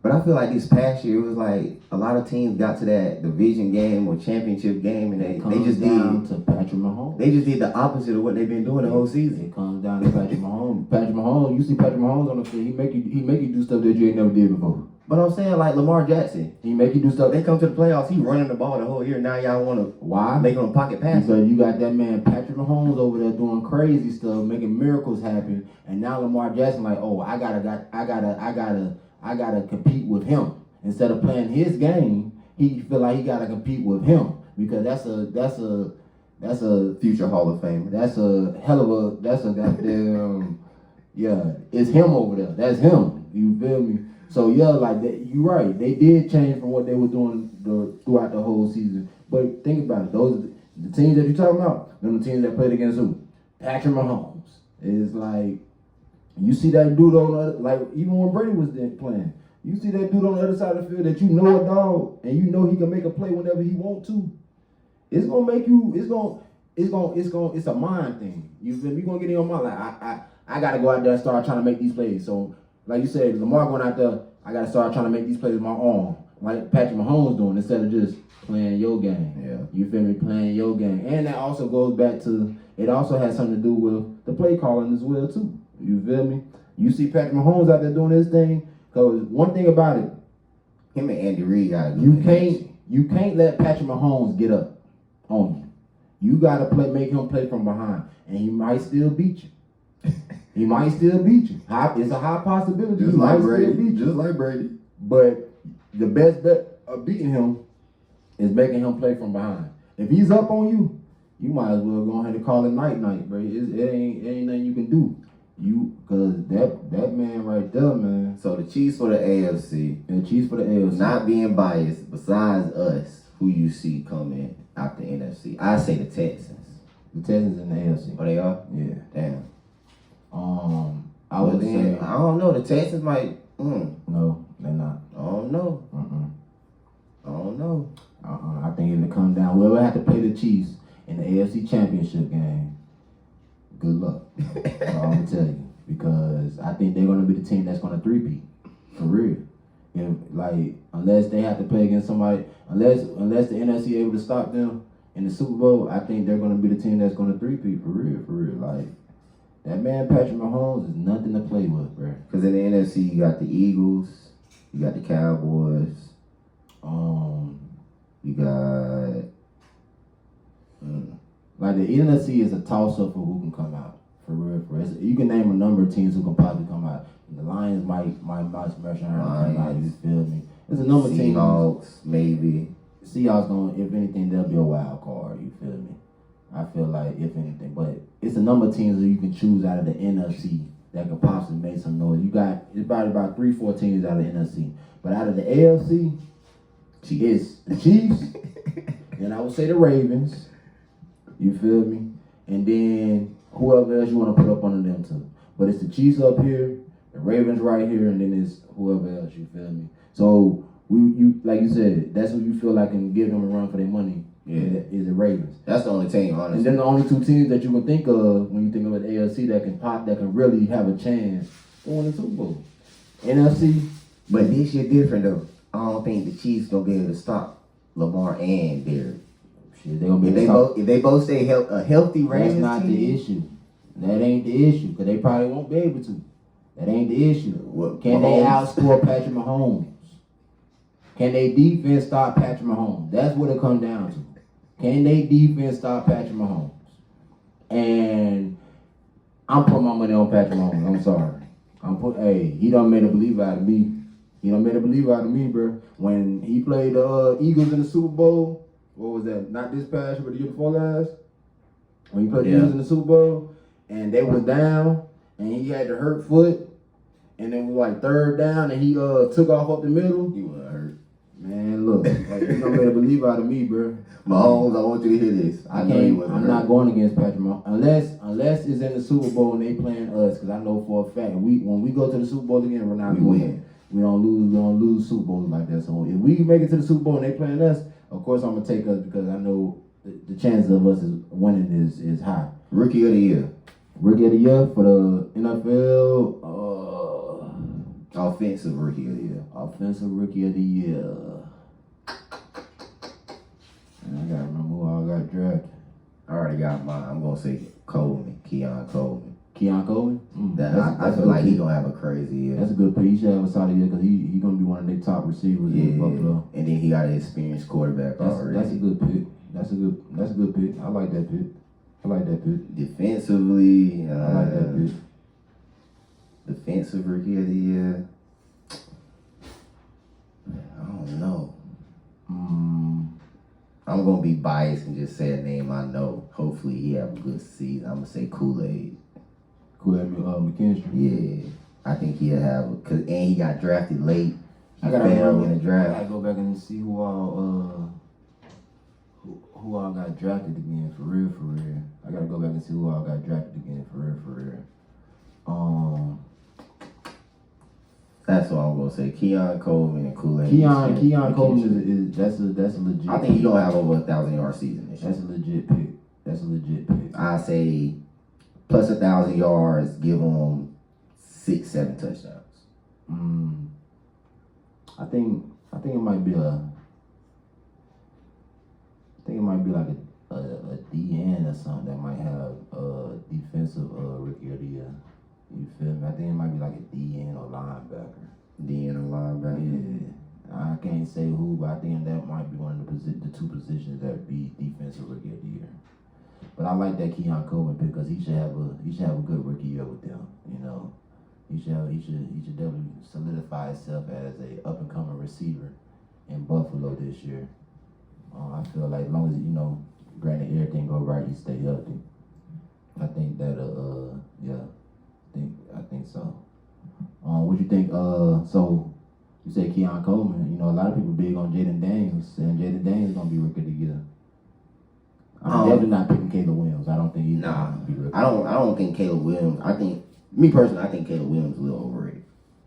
But I feel like this past year it was like a lot of teams got to that division game or championship game and they just down did to Patrick Mahomes. they just did the opposite of what they've been doing the whole season. It comes down to Patrick Mahomes. Patrick Mahomes, you see Patrick Mahomes on the field, he make you do stuff that you ain't never did before. But I'm saying like Lamar Jackson, He make you do stuff. they come to the playoffs, he running the ball the whole year. Now y'all want to Why? make him a pocket passer. Because you got that man Patrick Mahomes over there doing crazy stuff, making miracles happen, and now Lamar Jackson like, oh, I gotta compete with him. Instead of playing his game, he feel like he gotta compete with him because that's a Future Hall of Famer. that's a goddamn yeah, it's him over there. That's him. You feel me? So yeah, like that, you right. They did change from what they were doing throughout the whole season. But think about it. Those the teams that you're talking about. Them the teams that played against who? Patrick Mahomes. It's like you see that dude on the other, like even when Brady was there playing. You see that dude on the other side of the field that you know a dog and you know he can make a play whenever he want to. It's gonna make you. It's a mind thing. You feel me? You gonna get in your mind like I gotta go out there and start trying to make these plays. So like you said, Lamar going out there, I gotta start trying to make these plays with my arm, like Patrick Mahomes doing, instead of just playing your game. Yeah. You feel me? Playing your game, and that also goes back to it. Also has something to do with the play calling as well too. You feel me? You see Patrick Mahomes out there doing his thing. Cause one thing about it, Him and Andy Reid got you can't let Patrick Mahomes get up on you. You gotta make him play from behind, and he might still beat you. He might still beat you. It's a high possibility. Just He like might Brady. still beat you. Just like Brady. But the best bet of beating him is making him play from behind. If he's up on you, you might as well go ahead and call it night, bro. It ain't nothing you can do. Cause that man right there, man. So the Chiefs for the AFC. And the Chiefs for the AFC. Not being biased, besides us, who you see coming out the NFC? I say the Texans. The Texans in the AFC. Oh, they are? Yeah. Damn. I would say I don't know. The Texans might. no, they're not. I don't know. I don't know. I think if it comes down, whoever had to play the Chiefs in the AFC Championship game, good luck. That's all I'm gonna tell you, because I think they're gonna be the team that's gonna three-peat for real. Unless they have to play against somebody, unless the NFC able to stop them in the Super Bowl, I think they're gonna be the team that's gonna three-peat for real. Like that man Patrick Mahomes is nothing to play with, bro. Because in the NFC, you got the Eagles, you got the Cowboys, you got. Like the NFC is a toss-up for who can come out. For real. You can name a number of teams who can possibly come out. The Lions might smash around come out. You feel me? There's a number of teams. Seahawks, maybe. Seahawks going, if anything, they'll be a wild card. You feel me? I feel like if anything, but it's a number of teams that you can choose out of the NFC that could possibly make some noise. It's about 3-4 teams out of the NFC, but out of the AFC, it's the Chiefs. Then I would say the Ravens. You feel me? and then whoever else you want to put up under them too. But it's the Chiefs up here, the Ravens right here, and then it's whoever else. You feel me? So you like you said, that's who you feel like can give them a run for their money. Yeah. Is the Ravens. That's the only team, honestly. And then the only two teams that you can think of when you think of the AFC that can pop, that can really have a chance to win the Super Bowl. NFC. But this year different though. I don't think the Chiefs gonna be able to stop Lamar and Derrick. Shit, they gonna be If they both stay a healthy Ravens that's not team, the issue. That ain't the issue, because they probably won't be able to. That ain't the issue. Can they outscore Patrick Mahomes? Can they defense stop Patrick Mahomes? That's what it comes down to. Can they defense stop Patrick Mahomes? And I'm putting my money on Patrick Mahomes. I'm sorry. He done made a believer out of me. He done made a believer out of me, bro. When he played the Eagles in the Super Bowl, what was that? Not this past year, but the year before last. When he played the Eagles in the Super Bowl, and they was down, and he had the hurt foot, and it was like third down, and he took off up the middle. He was hurt. Man, look, he done made a believer out of me, bro. Mahomes, I want you to hear this. I'm not going against Patrick Mahomes unless it's in the Super Bowl and they playing us, because I know for a fact when we go to the Super Bowl again, we're not we going. win. We don't lose Super Bowls like that. So if we make it to the Super Bowl and they playing us, of course I'm gonna take us, because I know the chances of us winning is high. Rookie of the year. Rookie of the year for the NFL. Offensive rookie of the year. Offensive rookie of the year. And I gotta remember who all got drafted. I already got mine. I'm gonna say Coleman, Keon Coleman. Keon Coleman? I feel like he's gonna have a crazy year. That's a good pick. He should have a solid year, because he gonna be one of their top receivers in Buffalo. And then he got an experienced quarterback already. That's a good pick. That's a good pick. I like that pick. Defensively, I like that pick. Defensive rookie of the year. I don't know. I'm gonna be biased and just say a name I know. Hopefully he have a good season. I'm gonna say Kool-Aid. Kool-Aid McKinstry. Yeah, I think he'll have and he got drafted late. I gotta failed in the draft. I gotta go back and see who all got drafted again for real. I gotta go back and see who all got drafted again for real. That's what I'm gonna say. Keon Coleman and Kool-Aid. Keon Coleman is that's a legit. I think he's gonna have over 1,000-yard season this year. That's a legit pick. I say plus 1,000 yards. Give him 6-7 touchdowns. I think it might be like a DN or something that might have a defensive rookie of the year. You feel me? I think it might be like a DN or linebacker. DN or linebacker. Yeah, I can't say who, but I think that might be one of the two positions that be defensive rookie of the year. But I like that Keon Coleman pick, because he should have a good rookie year with them. You know, he should definitely solidify himself as a up and coming receiver in Buffalo this year. I feel like as long as granted everything go right, he stay healthy. I think that I think so. What you think? So you say Keon Coleman. A lot of people big on Jaden Daniels, saying Jaden Daniels gonna be rookie of the year. I'm definitely not picking Caleb Williams. I don't think he's gonna be rookie. I don't think Caleb Williams. I think Caleb Williams is a little overrated.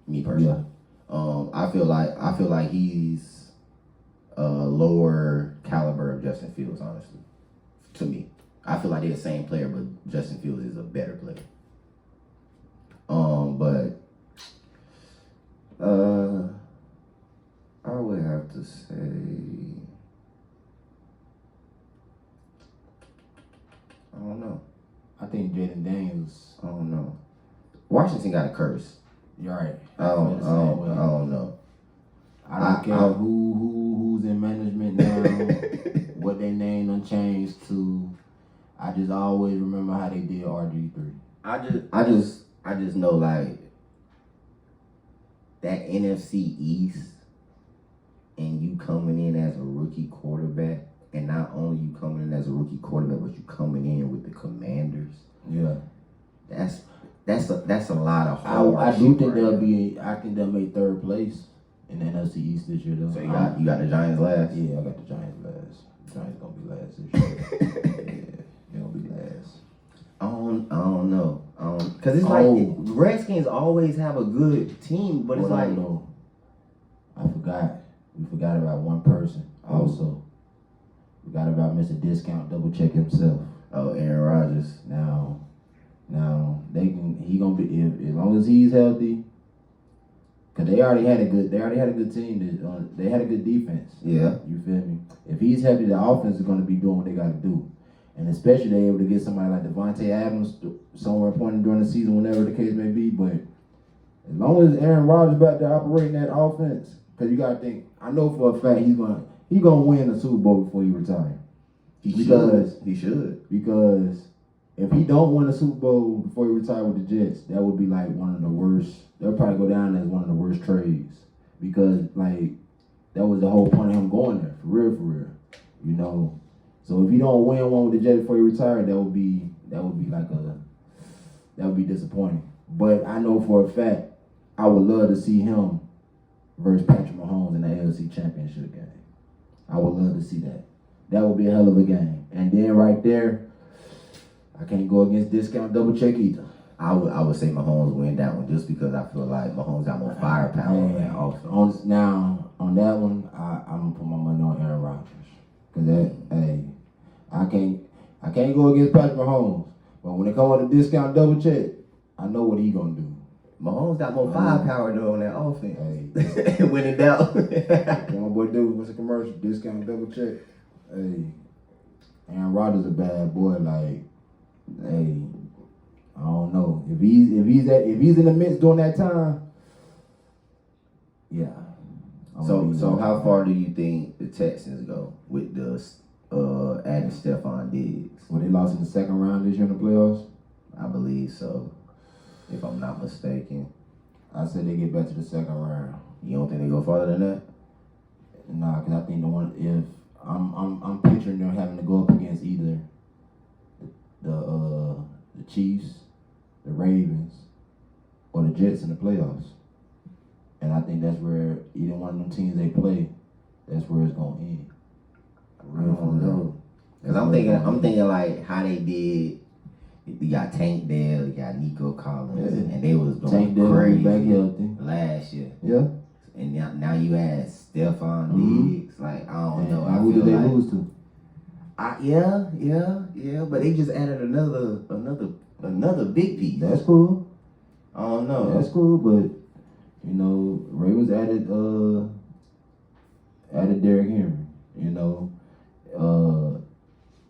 Me personally. Yeah. I feel like he's a lower caliber of Justin Fields, honestly. To me, I feel like they're the same player, but Justin Fields is a better player. But I would have to say, I don't know. I think Jaden Daniels. I don't know. Washington got a curse. You're right. I don't know. I don't care who's in management now, what their name done changed to. I just always remember how they did RG3. I just know, like, that NFC East and you coming in as a rookie quarterback, and not only you coming in as a rookie quarterback, but you coming in with the Commanders. Yeah. That's a lot of hard. I do think I think they'll make third place in the NFC East this year though. So you got the Giants last? Yeah, I got the Giants last. The Giants gonna be last this year. Yeah, they're gonna be last. I don't know. Cause it's like the Redskins always have a good team, but it's like I forgot. We forgot about one person also. We forgot about Mr. Discount Double Check himself. Oh, Aaron Rodgers. Now he gonna be as long as he's healthy. Cause they already had a good team. They had a good defense. Yeah. You feel me? If he's healthy, the offense is gonna be doing what they gotta do. And especially they're able to get somebody like Devontae Adams somewhere pointing during the season, whenever the case may be. But as long as Aaron Rodgers back there operating that offense, because you gotta think, I know for a fact he's gonna win the Super Bowl before he retires. He should. Because if he don't win the Super Bowl before he retire with the Jets, that would be like one of the worst. They'll probably go down as one of the worst trades. Because like that was the whole point of him going there, for real. You know. So if you don't win one with the Jets before you retire, that would be disappointing. But I know for a fact, I would love to see him versus Patrick Mahomes in the AFC Championship game. I would love to see that. That would be a hell of a game. And then right there, I can't go against Discount Double Check either. I would say Mahomes win that one just because I feel like Mahomes got more firepower on that offense. Now on that one, I'm gonna put my money on Aaron Rodgers. Cause I can't go against Patrick Mahomes. But when it comes to Discount Double Check, I know what he gonna do. Mahomes got more firepower though on that offense. Hey. When in doubt. What my boy do? What's the commercial? Discount Double Check. Hey. Aaron Rodgers a bad boy. Like, hey, I don't know. If he's in the midst during that time, yeah. So how far do you think the Texans go with the adding Stephon Diggs? Well, they lost in the second round this year in the playoffs? I believe so, if I'm not mistaken. I said they get back to the second round. You don't think they go farther than that? Nah, because I think if I'm picturing them having to go up against either the Chiefs, the Ravens, or the Jets in the playoffs. And I think that's where either one of them teams they play, that's where it's gonna end. I don't know. Cause I'm thinking like how they did. You got Tank Dell, you got Nico Collins, and they was going crazy back healthy last year. Yeah. And now you add Stephon Diggs. Like I don't know. Who did they lose to? Yeah. But they just added another big piece. That's cool. I don't know. That's cool, but you know, Ravens added Derrick Henry. You know,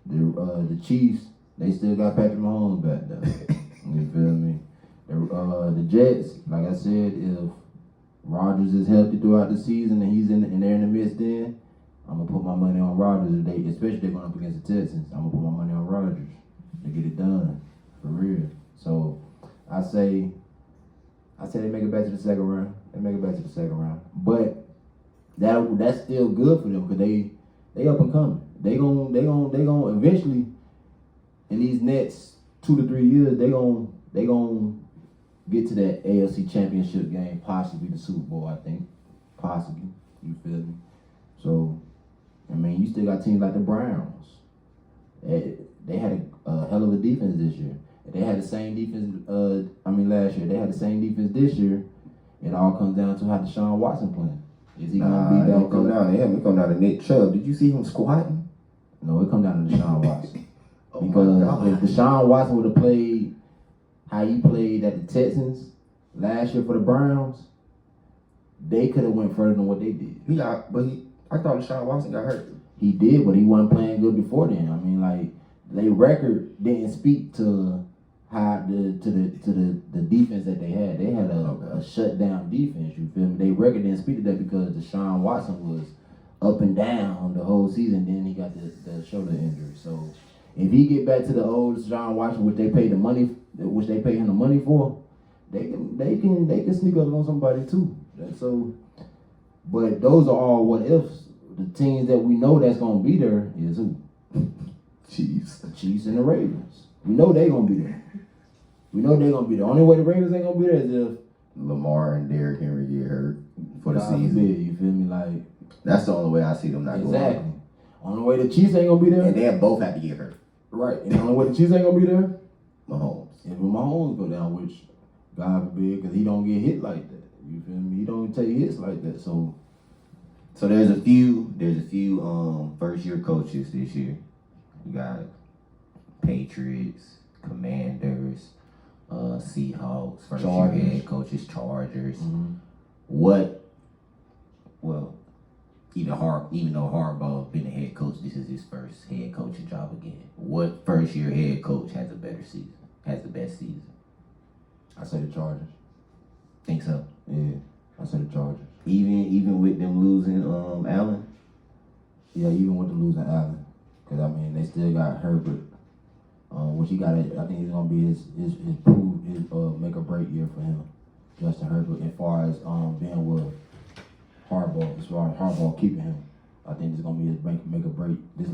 the Chiefs, they still got Patrick Mahomes back there. You feel me? The Jets, like I said, if Rodgers is healthy throughout the season and they're in the midst, then I'm gonna put my money on Rodgers. Especially if they're going up against the Texans, I'm gonna put my money on Rodgers to get it done for real. So I say they make it back to the second round. But that's still good for them because they up and coming. They gon' eventually in these next 2 to 3 years they gon' get to that AFC Championship game, possibly the Super Bowl. I think possibly. You feel me? So I mean, you still got teams like the Browns. They had a hell of a defense this year. They had the same defense. Last year they had the same defense this year. It all comes down to how Deshaun Watson playing. Is he gonna be that? It come down to him. It come down to Nick Chubb. Did you see him squatting? No, it come down to Deshaun Watson. Because if Deshaun Watson would have played how he played at the Texans last year for the Browns, they could have went further than what they did. I thought Deshaun Watson got hurt. He did, but he wasn't playing good before then. I mean, like their record didn't speak to the defense that they had. They had a shutdown defense. You feel me? Their record didn't speak to that because Deshaun Watson was up and down the whole season. Then he got the shoulder injury. So if he get back to the old Deshaun Watson, which they pay him the money for, they can sneak up on somebody too. So, but those are all what ifs. The teams that we know that's gonna be there is who? Chiefs. The Chiefs and the Ravens. We know they're gonna be there. The only way the Ravens ain't gonna be there is if Lamar and Derrick Henry get hurt for the God season. forbid, you feel me? Like that's the only way I see them not going. Exactly. Only way the Chiefs ain't gonna be there. And they both have to get hurt. Right. And the only way the Chiefs ain't gonna be there. if Mahomes go down, which God forbid, because he don't get hit like that. You feel me? He don't take hits like that. So there's a few first year coaches this year. You got Patriots, Commanders, Seahawks, first year head coaches, Chargers. Mm-hmm. Even though Harbaugh been a head coach, this is his first head coaching job again. What first year head coach has a better season? Has the best season? I say the Chargers. Think so? Yeah, I say the Chargers. Even with them losing Allen? Yeah, even with them losing Allen. Because, I mean, they still got Herbert. Which he got, I think it's going to be his make or break year for him. Justin Herbert, as far as being with Harbaugh, as far as Harbaugh keeping him. I think it's going to be his make or break. This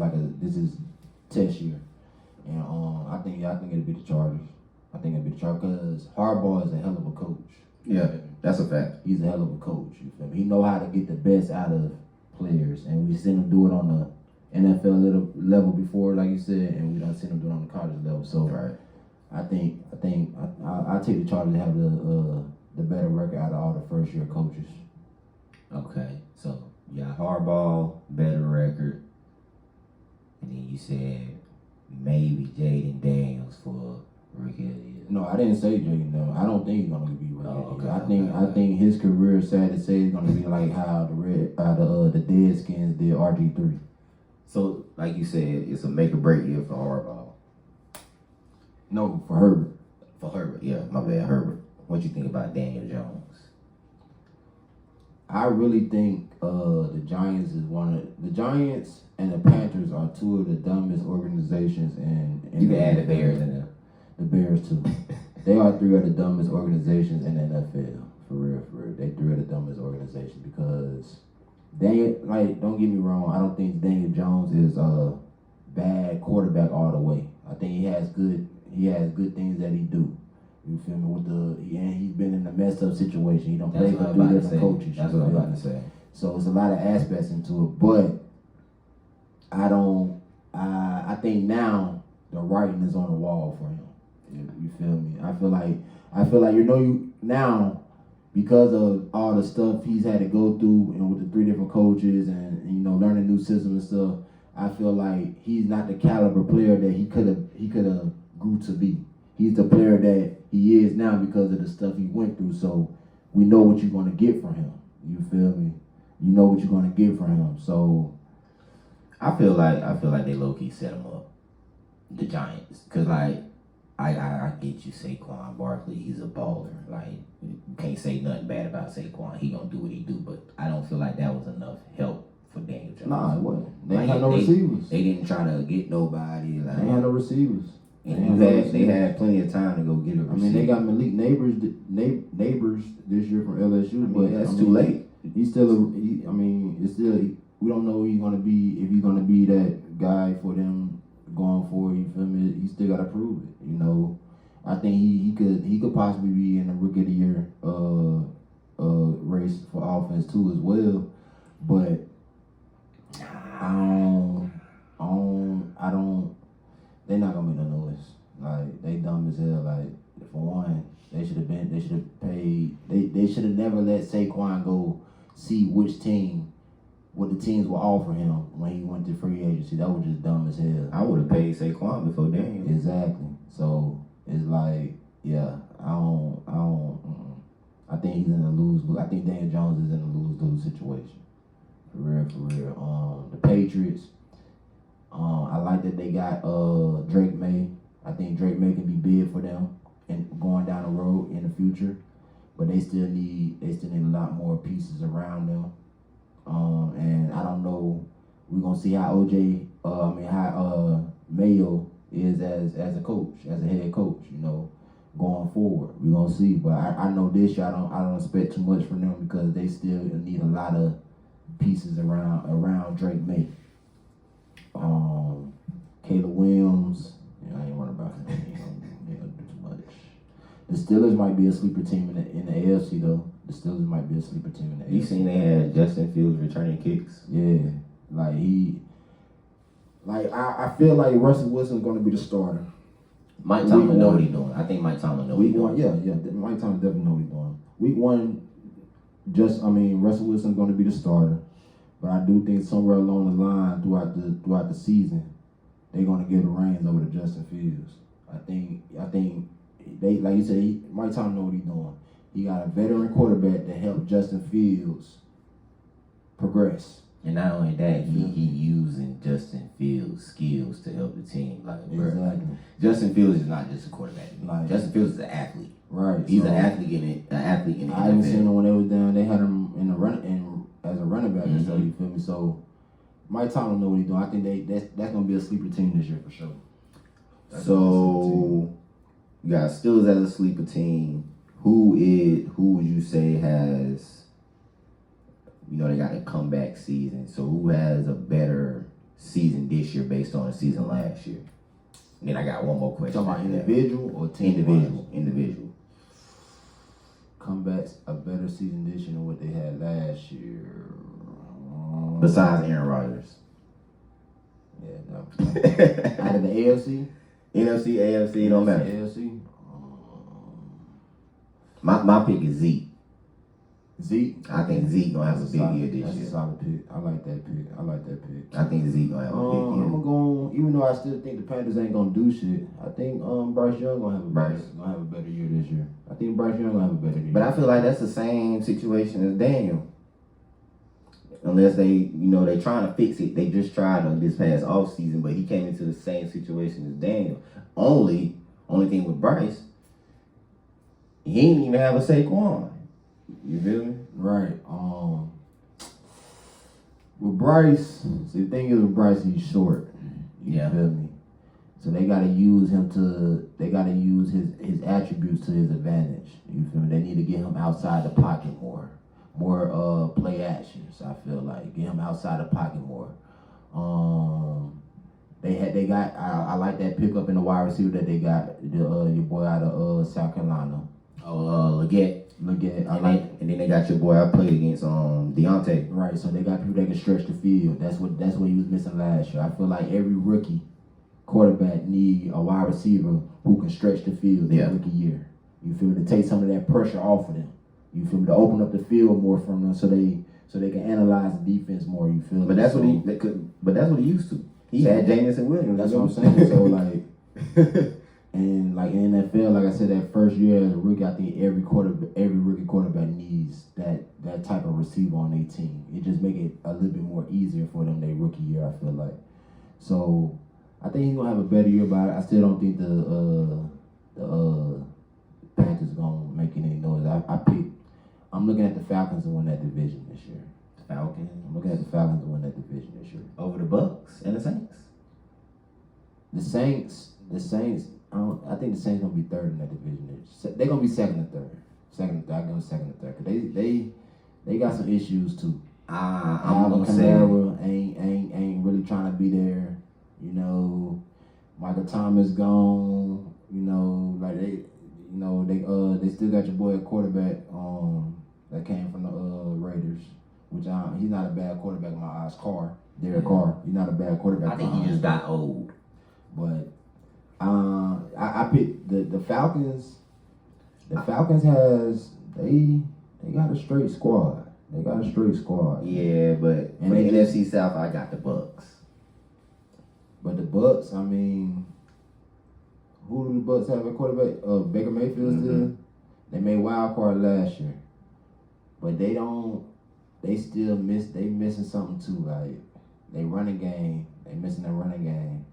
is test year. And I think it'll be the Chargers. I think it'll be the Chargers because Harbaugh is a hell of a coach. Yeah, that's a fact. He's a hell of a coach. You feel me? He know how to get the best out of players, and we seen him do it on the NFL level before, like you said, and we don't see him do it on the college level. So right. I think I take the Chargers to have the better record out of all the first year coaches. Okay, so you got Harbaugh, better record, and then you said maybe Jaden Daniels for Rookie of the Year. No, I didn't say Jaden Daniels. I don't think he's gonna be Rookie of the Year. Okay, I think his career, sad to say, is gonna be like how the Deadskins did RG3. So, like you said, it's a make or break year for Harbaugh. No, for Herbert. For Herbert, yeah, my bad, Herbert. What you think about Daniel Jones? I really think the Giants and the Panthers are two of the dumbest organizations in you can add the Bears in there. The Bears too. They are three of the dumbest organizations in the NFL. For real. They three of the dumbest organizations because don't get me wrong, I don't think Daniel Jones is a bad quarterback all the way. I think he has good things that he do. You feel me? And he's been in a messed up situation. He don't play for three different coaches. That's what I'm about to say. So it's a lot of aspects into it, but I think now the writing is on the wall for him. You feel me? I feel like now because of all the stuff he's had to go through and with the three different coaches and learning new systems and stuff, I feel like he's not the caliber player that he could have grew to be. He's the player that he is now because of the stuff he went through. So we know what you're going to get from him. You feel me? You know what you're going to get from him. So I feel like they low key set him up, the Giants, because like I get you, Saquon Barkley, he's a baller. Like you can't say nothing bad about Saquon. He gonna do what he do, but I don't feel like that was enough help for Daniel Jones. Nah, it wasn't. They had no receivers. They didn't try to get nobody. Like, they had no receivers. And they had plenty of time to go get a receiver. I mean, they got Malik Neighbors this year from LSU, but that's too late. He's still we don't know if he's gonna be that guy for them going forward. You feel me? He still gotta prove it. I think he could possibly be in the Rookie of the Year race for offense too as well, but I don't. They're not gonna make no noise. Like they dumb as hell. Like for one, they should have paid. They should have never let Saquon go see what the teams will offer him when he went to free agency. That was just dumb as hell. I would have paid Saquon before Daniel. Exactly. So it's like, yeah, I think he's in a lose. I think Daniel Jones is in a lose situation. For real. The Patriots. I like that they got Drake May. I think Drake May can be big for them and going down the road in the future. But they still need a lot more pieces around them. And I don't know. We're gonna see how Mayo is as a coach, as a head coach. Going forward, we're gonna see. But I know this year I don't expect too much from them because they still need a lot of pieces around Drake May. Caleb Williams, I ain't worried about him. He don't do too much. The Steelers might be a sleeper team in the AFC though. The Steelers might be a sleeper team in the AFC. You seen they had Justin Fields returning kicks? Yeah, I feel like Russell Wilson's gonna be the starter. Mike Tomlin know what he's doing. I think Mike Tomlin know what he's doing. Yeah. Mike Tomlin definitely know what he's doing. Week 1, Russell Wilson's going to be the starter, but I do think somewhere along the line throughout the season, they're going to give the reins over to Justin Fields. I think they, like you said, Mike Tomlin know what he's doing. He got a veteran quarterback to help Justin Fields progress. And not only that, he using Justin Fields' skills to help the team. Exactly. Justin Fields is not just a quarterback. Justin Fields is an athlete. Right. He's an athlete in the NFL. I haven't seen him when they was down. They had him as a running back. So you feel me? So Mike Tomlin know what he's doing. I think that's gonna be a sleeper team this year for sure. So you got Steelers as a sleeper team. Who would you say has? They got a comeback season. So who has a better season this year based on the season last year? And then I got one more question. Talking about individual or team? Individual. Comebacks a better season this year than what they had last year. Besides Aaron Rodgers. Yeah, no. Out of the AFC? NFC, AFC, it don't matter. AFC? My pick is Zeke. Zeke? I think Zeke gonna have a big year this year. That's a solid pick. I like that pick. I think Zeke gonna have a big year. I'm going, even though I still think the Panthers ain't gonna do shit, I think Bryce Young gonna have a better year this year. I think Bryce Young gonna have a better year. But I feel like that's the same situation as Daniel. Unless they trying to fix it. They just tried on this past off season, but he came into the same situation as Daniel. Only thing with Bryce, he didn't even have a Saquon. You feel me? Right. With Bryce, see the thing is with Bryce, he's short. You feel me? So they gotta use his attributes to his advantage. You feel me? They need to get him outside the pocket more play actions. I feel like get him outside the pocket more. I like that pickup in the wide receiver that they got, your boy out of South Carolina. Leggett. And then they got your boy I played against Deontay. Right, so they got people that can stretch the field. That's what he was missing last year. I feel like every rookie quarterback need a wide receiver who can stretch the field their rookie year. You feel me? To take some of that pressure off of them. You feel me? To open up the field more from them so they can analyze the defense more. You feel me? But that's what he used to. He had Jamison Williams. That's what I'm saying. So like, and like in NFL, like I said, that first year as a rookie, I think every rookie quarterback needs that type of receiver on their team. It just make it a little bit more easier for them their rookie year. I feel like. So I think he's gonna have a better year, but I still don't think the Panthers gonna make any noise. I'm looking at the Falcons to win that division this year. I'm looking at the Falcons to win that division this year. Over the Bucks and the Saints. The Saints. I think the Saints gonna be third in that division. They're gonna be second and third. I give them second and third. Cause they got some issues too. I'm gonna Kamara ain't really trying to be there. Michael Thomas gone. They still got your boy at quarterback. That came from the Raiders, which he's not a bad quarterback in my eyes. Derek Carr. He's not a bad quarterback. I think he just got old. But I picked the Falcons. The Falcons they got a straight squad. Yeah, but and for the NFC South, I got the Bucks. But the Bucks, I mean, who do the Bucks have at quarterback? Baker Mayfield still. They made wild card last year, but they missing something too. Like they running game, they missing their running game.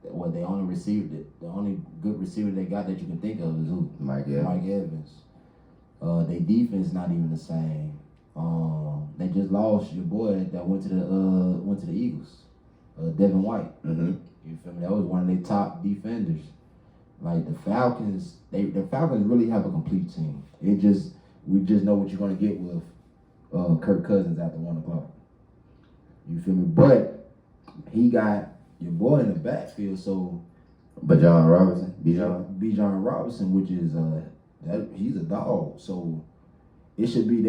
The only good receiver they got that you can think of is who? Mike Evans. Their defense not even the same. They just lost your boy that went to the Eagles, Devin White. Mm-hmm. You feel me? That was one of their top defenders. Like the Falcons, the Falcons really have a complete team. We just know what you're gonna get with Kirk Cousins after 1 o'clock. You feel me? But he got your boy in the backfield, so. Bijan Robinson, Bijan Robinson, which is he's a dog. So they should be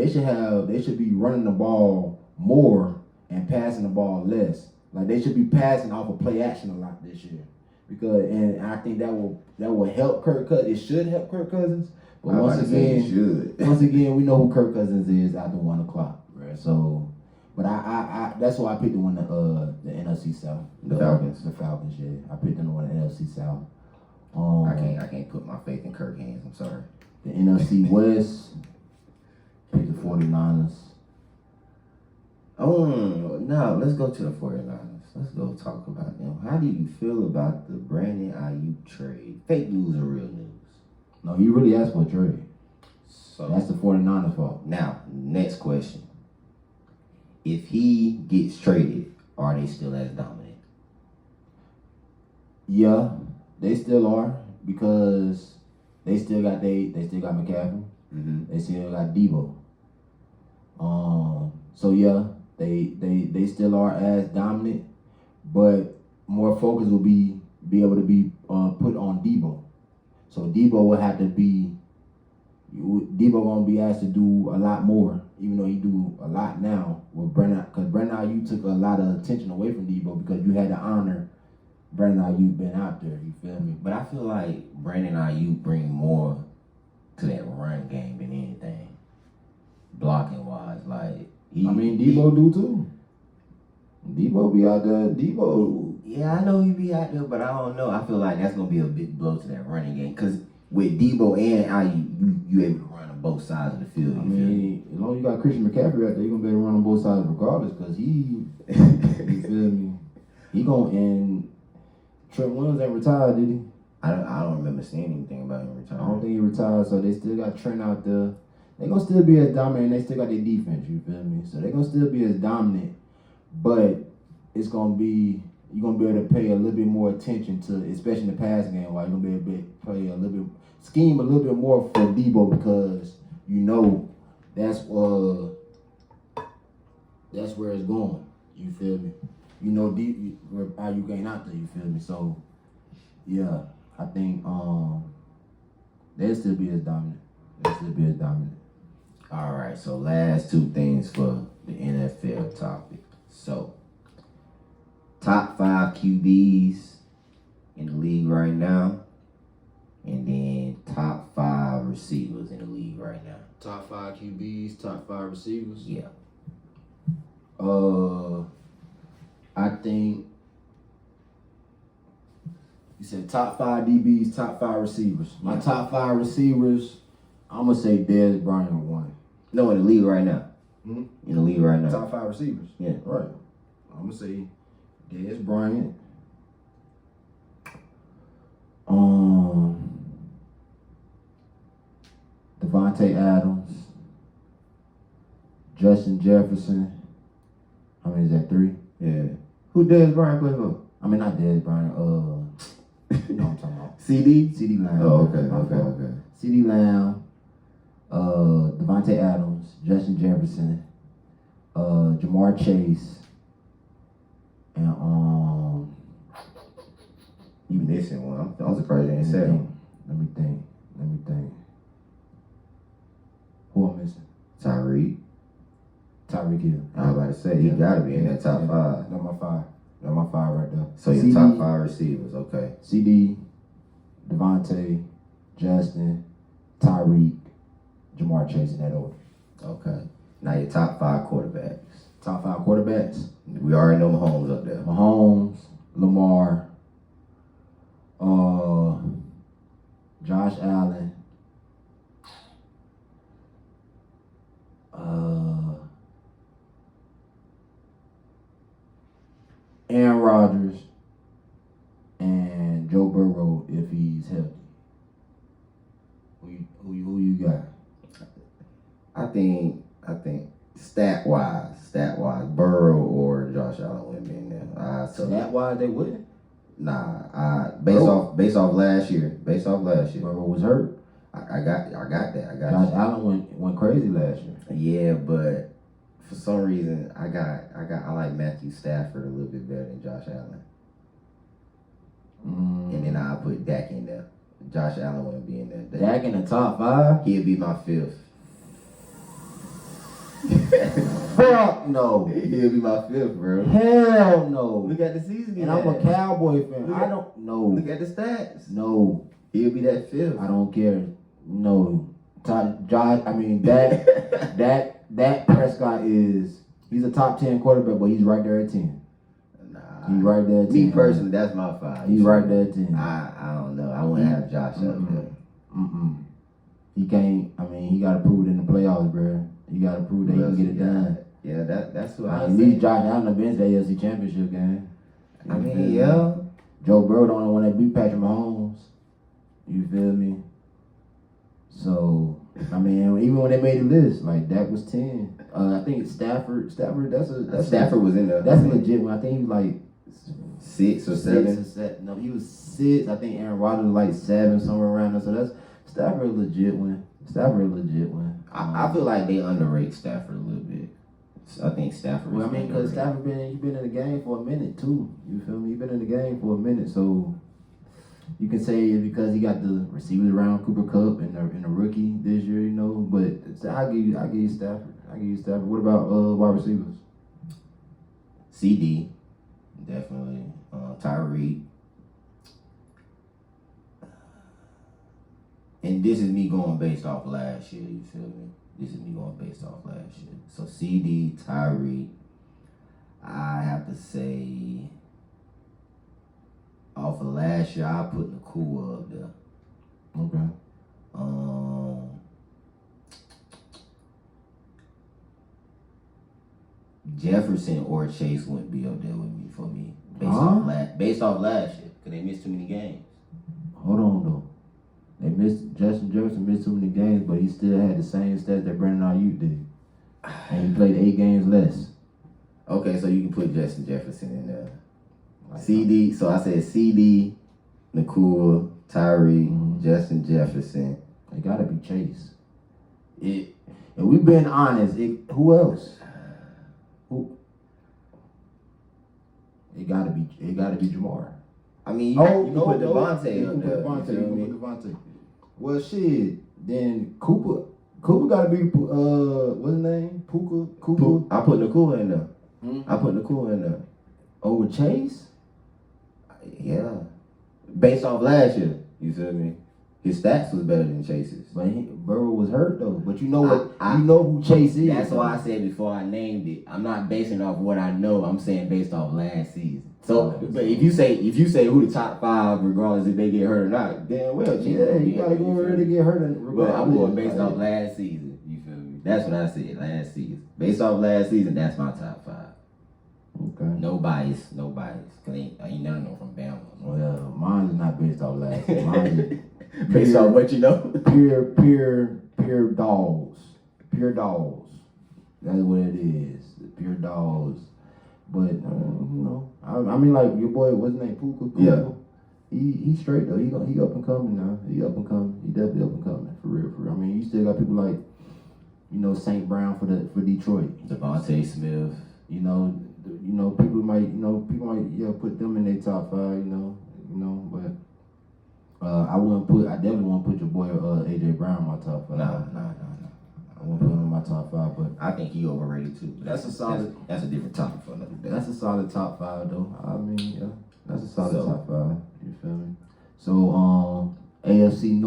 running the ball more and passing the ball less. Like they should be passing off of play action a lot this year. because and I think that will help Kirk Cousins. It should help Kirk Cousins. But once again, we know who Kirk Cousins is after 1 o'clock, right? So, but I that's why I picked the one the NFC South, the Falcons. The Falcons, yeah. I picked them to win the NFC South. I can't put my faith in Kirk hands. I'm sorry. The NFC West, pick the 49ers. Oh, no, let's go to the 49ers. Let's go talk about them. How do you feel about the Brandon Ayuk trade? Fake news or real news? No, he really asked for a trade. So that's the 49ers' fault. Now, next question. If he gets traded, are they still as dominant? Yeah, they still are because they still got McCaffrey. Mm-hmm. They still got Debo. So yeah, they still are as dominant, but more focus will be able to be put on Debo. So Debo will have to be. Debo gonna be asked to do a lot more, even though he do a lot now with Brandon. Because Brandon Ayuk took a lot of attention away from Debo because you had to honor Brandon Ayuk being out there. You feel me? But I feel like Brandon Ayuk bring more to that run game than anything, blocking wise. Like Debo do too. Debo be out there. Debo. Yeah, I know he be out there, but I don't know. I feel like that's gonna be a big blow to that running game because with Debo and Ayuk, you able to run on both sides of the field. As long as you got Christian McCaffrey out there, you're gonna be able to run on both sides regardless. Because you feel me? He and Trent Williams ain't retired, did he? I don't remember seeing anything about him retiring. I don't think he retired, so they still got Trent out there. They gonna still be as dominant. They still got their defense. You feel me? So they gonna still be as dominant, but it's gonna be. You're going to be able to pay a little bit more attention to, especially in the passing game, while you're going to be able to play a little bit, scheme a little bit more for Debo because you know that's where it's going. You feel me? You know how you ain't out there, you feel me? So, yeah, I think they'll still be as dominant. All right, so last two things for the NFL topic. So, top 5 QBs in the league right now, and then top 5 receivers in the league right now. Top 5 QBs, top 5 receivers. Yeah. I think you said top 5 DBs, top 5 receivers. My top 5 receivers, I'm gonna say Dez Bryant 1. No, in the league right now. Hmm? In the league right now. Top 5 receivers. Yeah. Right. I'm gonna say Dez Bryant. Devontae Adams. Justin Jefferson. How many is that? 3? Yeah. Who Dez Bryant play for? I mean, not Dez Bryant. You know what I'm talking about. CD? CD Lamb. Oh, okay. CD Lamb. Devontae Adams. Justin Jefferson. Jamar Chase. And you missing one. I'm surprised you ain't said him. Let me think. Who I'm missing? Tyreek Hill. I was about to say, he got to be in that top 5. That's my 5. That's my 5 right there. So your top 5 receivers, okay. CD, Devontae, Justin, Tyreek, Jamar Chase in that order. Okay. Now your top 5 quarterbacks. Top 5 quarterbacks. We already know Mahomes up there. Mahomes, Lamar, Josh Allen, Aaron Rodgers, and Joe Burrow if he's healthy. Who you got? I think stat wise, Burrow or Josh Allen would be in there. Stat wise, they wouldn't. Nah, based off last year. Burrow was hurt. I got that. Josh Allen went crazy last year. Yeah, but for some reason I like Matthew Stafford a little bit better than Josh Allen. And then I put Dak in there. Josh Allen wouldn't be in there. Dak in the top 5? He'd be my 5th. Fuck no. He'll be my fifth, bro. Hell no. Look at the season. And I'm a Cowboy fan. Look I at- don't know. Look at the stats. No. He'll be that fifth. I don't care. No. Josh, I mean that Prescott he's a top 10 quarterback, but he's right there at 10. Nah. He's right there at 10. Me personally, that's my 5. He's right there at 10. I don't know. I wouldn't have Josh up there. He can't. I mean, he got to prove it in the playoffs, bro. You got to prove that he can get it done. Yeah, that's what I At least Josh Allen have been to the AFC Championship game. I mean, yeah. Joe Burrow the only one that beat Patrick Mahomes. You feel me? So, I mean, even when they made the list, like that was 10. I think it's Stafford. Stafford Stafford was in there. That's a legit one. I think he was like 6 or 7. No, he was 6. I think Aaron Rodgers was like 7, somewhere around there. So that's Stafford a legit one. I feel like they underrate Stafford a little bit. I think Stafford. Well, I mean, because Stafford he's been in the game for a minute too. You feel me? He's been in the game for a minute, so you can say it's because he got the receivers around Cooper Kupp and the rookie this year, you know. But I give you Stafford. What about wide receivers? CD, definitely. Tyreek. And this is me going based off last year, you feel me? This is me going based off last year. So CD, Tyreek, I have to say, off of last year, I put Nakua up there. Okay. Jefferson or Chase wouldn't be up there with me for me. Based off last year, because they missed too many games. Hold on though. Justin Jefferson missed too many games, but he still had the same stats that Brandon Ayuk did. And he played 8 games less. Okay, so you can put Justin Jefferson in there. CD, so I said CD, Nakua, Tyreek, Justin Jefferson. It gotta be Chase. And we've been honest, who else? Who? It gotta be Jamar. I mean, you can put Devontae up there. Devontae. Well, shit. Then Cooper gotta be what's his name? Cooper. I put Nakua in there. I put Nakua in there. Over Chase? Yeah. Based off last year, you feel me? His stats was better than Chase's. But Burrow was hurt though. But you know what? You know who Chase is. That's why I said before I named it. I'm not basing off what I know. I'm saying based off last season. So, but if you say who the top 5, regardless if they get hurt or not, then well, yeah, you gotta go over there to get hurt. But I'm going based off last season. You feel me? That's what I said. Last season, based off last season, that's my top 5. Okay. No bias. Cause ain't none of them from Bama. Well, mine is not based off last season. Mine is based off what you know. Pure dogs. Pure dogs. That's what it is. Pure dogs. But you know, I mean, like your boy, what's his name, Puka? Yeah. He straight though. He up and coming now. He up and coming. He definitely up and coming for real. I mean, you still got people like, you know, St. Brown for Detroit. Devontae Smith. You know, people might put them in their top 5. You know, but I definitely won't put your boy AJ Brown in my top 5. Nah. I won't put him in my top 5, but I think he overrated too. That's a solid. That's a different topic for another day. That's a solid top 5 though. I mean, yeah, that's a solid top 5. You feel me? So NFC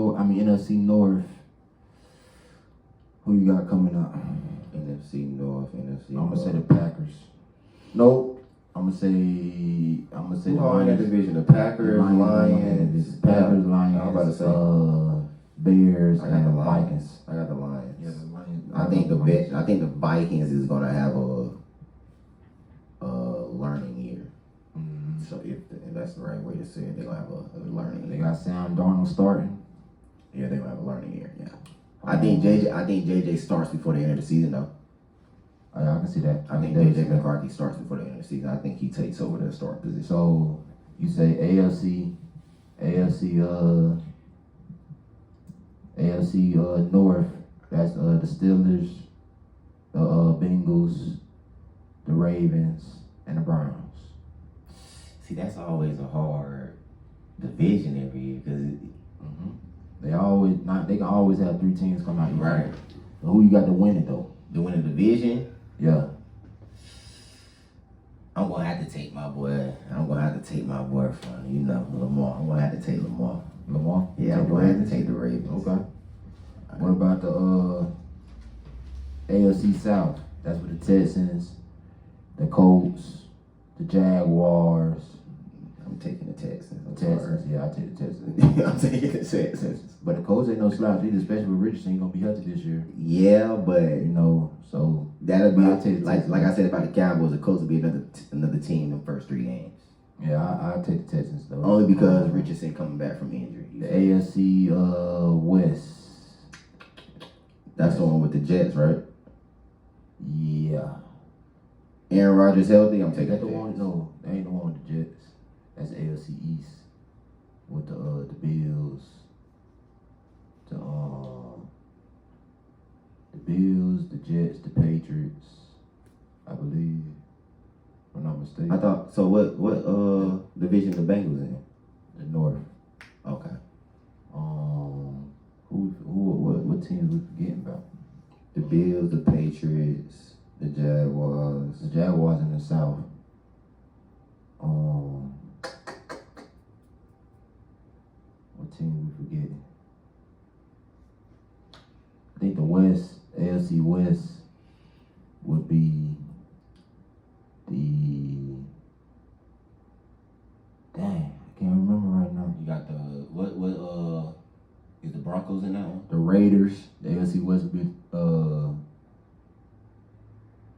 North. Who you got coming up? NFC North. I'm gonna say the Packers. Nope. I'm gonna say the Lions division. The Packers, Lions. Packers, Lions. I'm about to say Bears, I got and the the Lions. Vikings. I got the Lions. Yeah, the Lions. I think the Vikings is gonna have a learning year. So if that's the right way to say it, they're gonna have a learning They year. got Sam Darnold starting. Yeah, they're gonna have a learning year. Yeah. I think JJ starts before the end of the season though. I can see that. I think JJ McCarthy starts before the end of the season. I think he takes over the start position. So you say AFC North. That's the Steelers, the Bengals, the Ravens, and the Browns. See, that's always a hard division every year because They can always have 3 teams come out. right. So who you got to win it though? to win a division, Yeah. I'm gonna have to take my boy. I'm gonna have to take my boy from Lamar. I'm gonna have to take Lamar. Lamar? Yeah, I'm gonna have to take the Ravens. Okay. What about the AFC South? That's with the Texans, the Colts, the Jaguars. I'm taking the Texans. Texans, yeah, I take the Texans. I'm taking the Texans. But the Colts ain't no slouch either, especially with Richardson. He gonna be healthy this year. Yeah, but You know, so that'll be I'll take the like Texans. I said about the Cowboys. The Colts will be another team in the first 3 games. yeah, I take the Texans though. Only because Richardson coming back from injury. The AFC West. That's the one with the Jets, right? Yeah. Aaron Rodgers healthy. I'm Is taking that the the one? Jets. No, that ain't the one with the Jets. That's the AFC East with the Bills. The Bills, the Jets, the Patriots. I believe, if I'm not mistaken. I thought so. What division the Bengals in? The North. Okay. What teams we forgetting about? The Bills, the Patriots, the Jaguars. The Jaguars in the South. What team we forgetting? I think the West, AFC West, would be the. Dang, I can't remember right now. You got the what is the Broncos in that one? The Raiders. The AFC West would be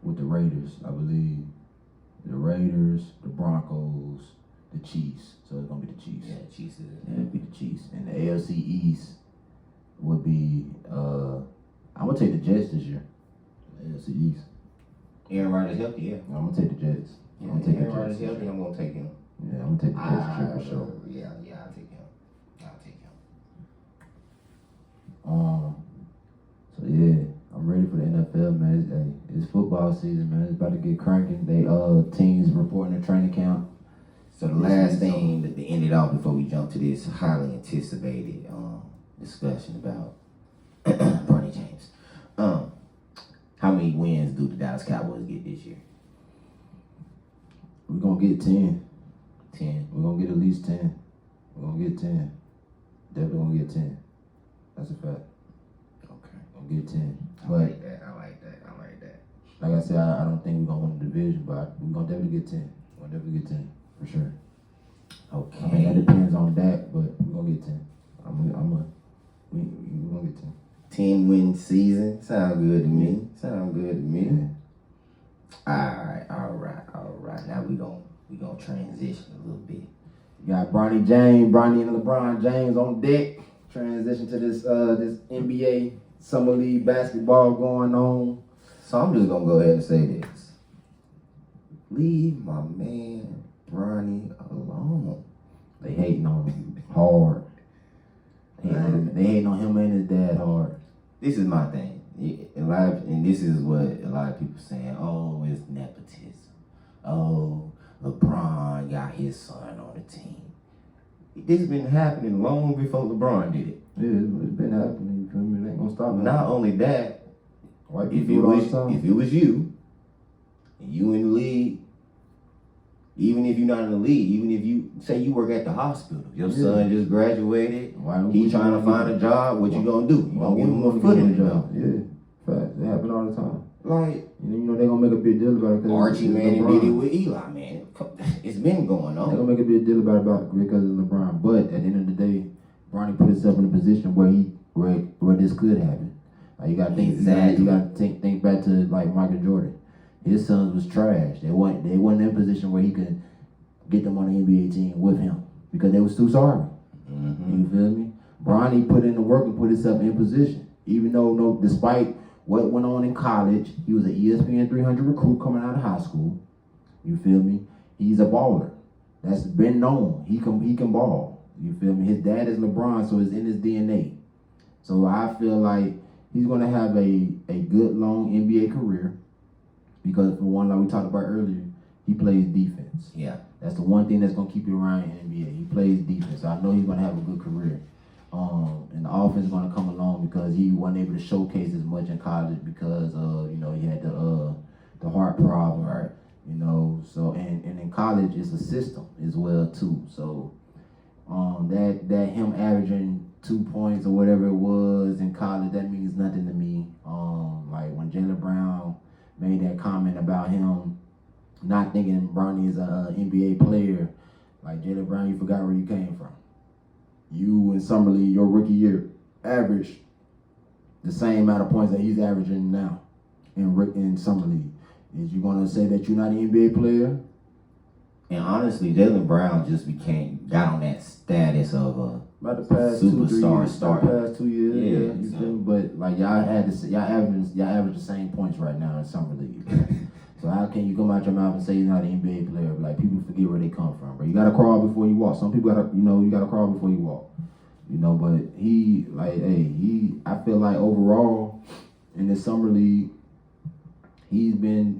with the Raiders, I believe. The Raiders, the Broncos, the Chiefs. So it's gonna be the Chiefs. Yeah, Chiefs is Yeah, it'd be the Chiefs. And the AFC East would be I'm gonna take the Jets this year. The AFC East. Aaron Rodgers healthy, yeah. I'm gonna take the Jets. Yeah, I'm gonna take Aaron the Rodgers Jets. healthy. I'm gonna take him. Yeah, I'm gonna take the Jets this year for sure. Yeah, I'll take him. I'll take him. So yeah, I'm ready for the NFL, man. It's football season, man. It's about to get cranking. They teams reporting their training camp. So the last thing that ended off before we jump to this highly anticipated discussion about Bronny James. How many wins do the Dallas Cowboys get this year? We're gonna get 10. 10. We're gonna get at least 10. We're gonna get 10. Definitely gonna get 10. That's a fact. Okay. Gonna get 10. I But like that. like I said, I don't think we're gonna win the division, but we're gonna definitely get 10. We're gonna definitely get 10 for sure. Okay. I mean that depends on that, but we're gonna get 10. We're gonna get 10. 10-win season. Sound good to me. Yeah. All right. Now we gonna transition a little bit. You got Bronny and LeBron James on deck. Transition to this NBA Summer League basketball going on. So I'm just gonna go ahead and say this. Leave my man Bronny alone. They hating on him hard. They hating on him and his dad hard. This is my thing. And this is what a lot of people saying. Oh, it's nepotism. Oh, LeBron got his son on the team. This has been happening long before LeBron did it. Yeah, it's been happening. You feel me? It ain't gonna stop. Not only that, White if people it do it all was the time. if it was you, and you in the league, even if you're not in the league, even if you say you work at the hospital, your son just graduated, he trying to find a job, what you gonna do? You gonna give him a foot in the job? Yeah, fact. It happen all the time. Like You know they gonna make a big deal about it. 'Cause Archie it's Manning LeBron. did it with Eli, man. It's been going They on. gonna make a big deal about it because it's LeBron. But at the end of the day, Bronny put himself in a position where this could happen. Like you gotta think. Exactly. You gotta think back to like Michael Jordan. His sons was trash. They wasn't in a position where he could get them on the NBA team with him because they was too sorry. Mm-hmm. You feel me? Bronny put in the work and put himself in position. Even though despite what went on in college, he was an ESPN 300 recruit coming out of high school. You feel me? He's a baller. That's been known. He can ball. You feel me? His dad is LeBron, so it's in his DNA. So I feel like he's gonna have a good long NBA career because for one, like we talked about earlier, he plays defense. Yeah. That's the one thing that's gonna keep you around in NBA. He plays defense. So I know he's gonna have a good career. And the offense is gonna come along because he wasn't able to showcase as much in college because of, you know, he had the heart problem. Right. You know, so and in college it's a system as well too. So that him averaging 2 points or whatever it was in college, that means nothing to me. Like when Jaylen Brown made that comment about him not thinking Bronny is a NBA player, like Jaylen Brown, you forgot where you came from. You in Summer League, your rookie year, averaged the same amount of points that he's averaging now in Summer League. Is you gonna say that you're not an NBA player? And honestly, Jaylen Brown just got on that status of a About the past superstar 2-3 years, star. about the past 2 years, Yeah, you so. feel me? But like y'all average the same points right now in Summer League. So how can you come out your mouth and say you're not an NBA player? Like people forget where they come from, bro. You gotta crawl before you walk. Some people you gotta crawl before you walk. You know, but I feel like overall in this Summer League, he's been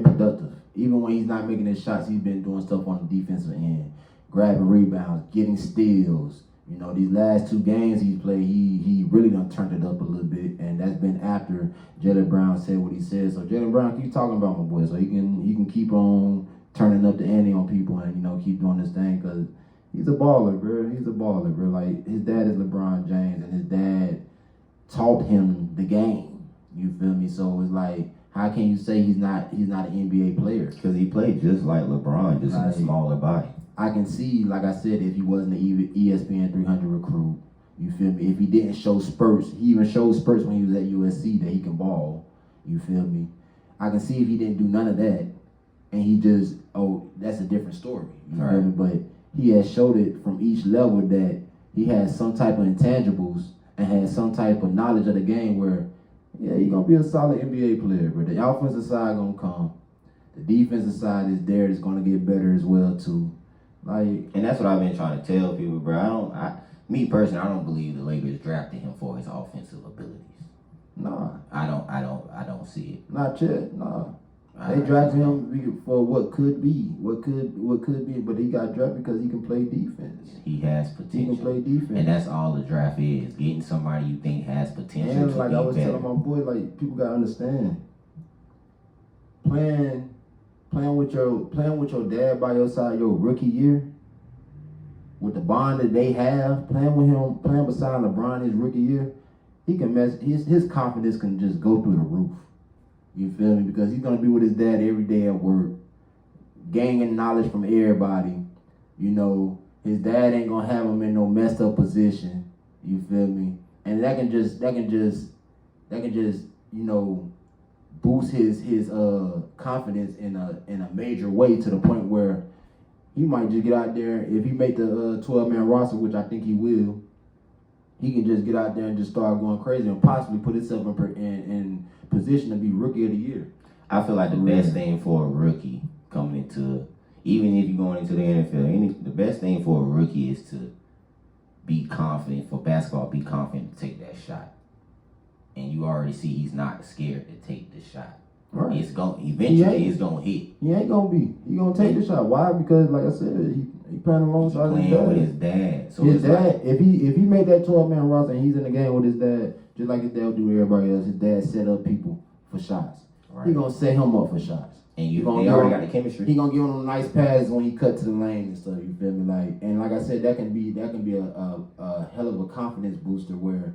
productive. Even when he's not making his shots, he's been doing stuff on the defensive end, grabbing rebounds, getting steals. You know, these last 2 games he's played, he really done turned it up a little bit, and that's been after Jaylen Brown said what he said. So Jaylen Brown, keep talking about my boy, so he can keep on turning up the ante on people and, you know, keep doing this thing, because he's a baller, bro. He's a baller, bro. Like, his dad is LeBron James, and his dad taught him the game. You feel me? So it's like, how can you say he's not an NBA player? Because he played just like LeBron, just in a smaller body. I can see, like I said, if he wasn't an ESPN 300 recruit, you feel me? If he didn't show spurts, he even showed spurts when he was at USC that he can ball, you feel me? I can see if he didn't do none of that, and he just, that's a different story, you feel me? But he has showed it from each level that he has some type of intangibles and has some type of knowledge of the game where, yeah, he's going to be a solid NBA player, but the offensive side going to come. The defensive side is there. It's going to get better as well, too. And that's what I've been trying to tell people, bro. Me personally, I don't believe the Lakers drafted him for his offensive abilities. Nah. I don't see it. Not yet, nah. They drafted him for what could be, but he got drafted because he can play defense. He has potential. He can play defense. And that's all the draft is, getting somebody you think has potential and to like be I was better. telling my boy, like, people gotta understand. Playing with your dad by your side your rookie year, with the bond that they have, playing beside LeBron his rookie year, he can his confidence can just go through the roof. You feel me? Because he's gonna be with his dad every day at work, gaining knowledge from everybody. You know, his dad ain't gonna have him in no messed up position. You feel me? And that can just you know, boost his confidence in a major way, to the point where he might just get out there. If he make the 12-man roster, which I think he will, he can just get out there and just start going crazy and possibly put himself in position to be rookie of the year. I feel like the best thing for a rookie coming into, even if you're going into the NFL, the best thing for a rookie is to be confident, for basketball, be confident to take that shot. And you already see he's not scared to take the shot. Right. It's gonna eventually hit. He ain't gonna be. He gonna take the shot. Why? Because like I said, he playing alongside his dad. With his dad. So his dad, if he made that 12-man roster and he's in the game with his dad, just like his dad would do with everybody else, his dad set up people for shots. Right. He gonna set him up for shots. And they already got the chemistry. He gonna give him nice passes when he cut to the lane and stuff. You feel me? Like I said, that can be a hell of a confidence booster where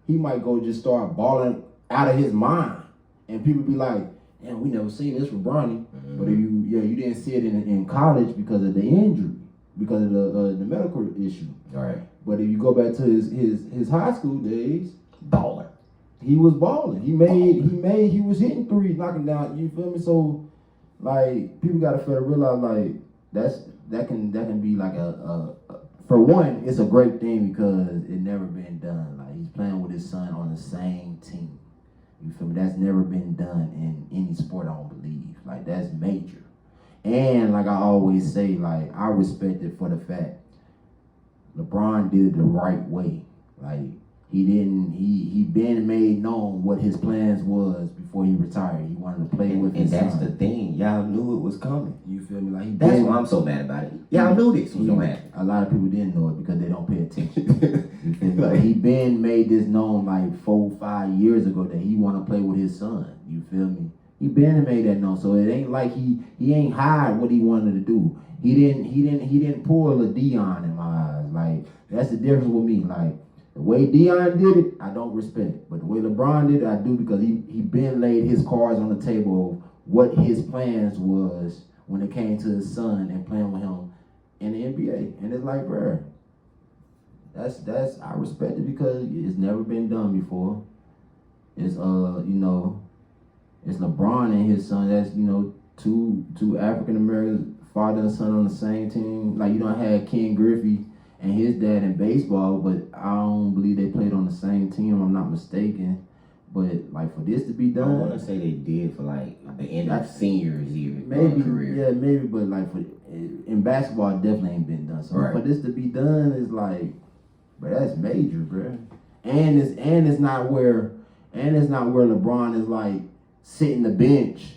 he might go just start balling out of his mind, and people be like, "Damn, we never seen this from Bronny." Mm-hmm. But if you didn't see it in college because of the injury, because of the medical issue. All right. But if you go back to his high school days, baller. He was balling. He was hitting threes, knocking down. You feel me? So, like, people gotta fair to realize, like, that can be like for one, it's a great thing because it never been done. Like, he's playing with his son on the same team. You feel me? That's never been done in any sport, I don't believe. Like, that's major. And like I always say, like, I respect it for the fact LeBron did it the right way. Like, he been made known what his plans was before he retired. He wanted to play with his son. And that's the thing. Y'all knew it was coming. You feel me? Like, that's why I'm so mad about it. Y'all knew this was gonna happen. A lot of people didn't know it because they don't pay attention. You feel me? Like- He been made this known like 4-5 years ago that he want to play with his son. You feel me? He been made that known, so it ain't like he ain't hide what he wanted to do. He didn't pull a Dion in my eyes. Like that's the difference with me. Like the way Dion did it, I don't respect, but the way LeBron did it, I do because he been laid his cards on the table of what his plans was when it came to his son and playing with him in the NBA. And it's like, bruh, that's I respect it because it's never been done before. It's it's LeBron and his son. That's two African Americans, father and son on the same team. Like you don't have Ken Griffey and his dad in baseball, but I don't believe they played on the same team. If I'm not mistaken. But like for this to be I done, want to say they did for like the end of seniors year maybe career. yeah, maybe. But like in basketball, it definitely ain't been done. So Right. for this to be done is like, but that's major, bro. And it's not where LeBron is like sitting the bench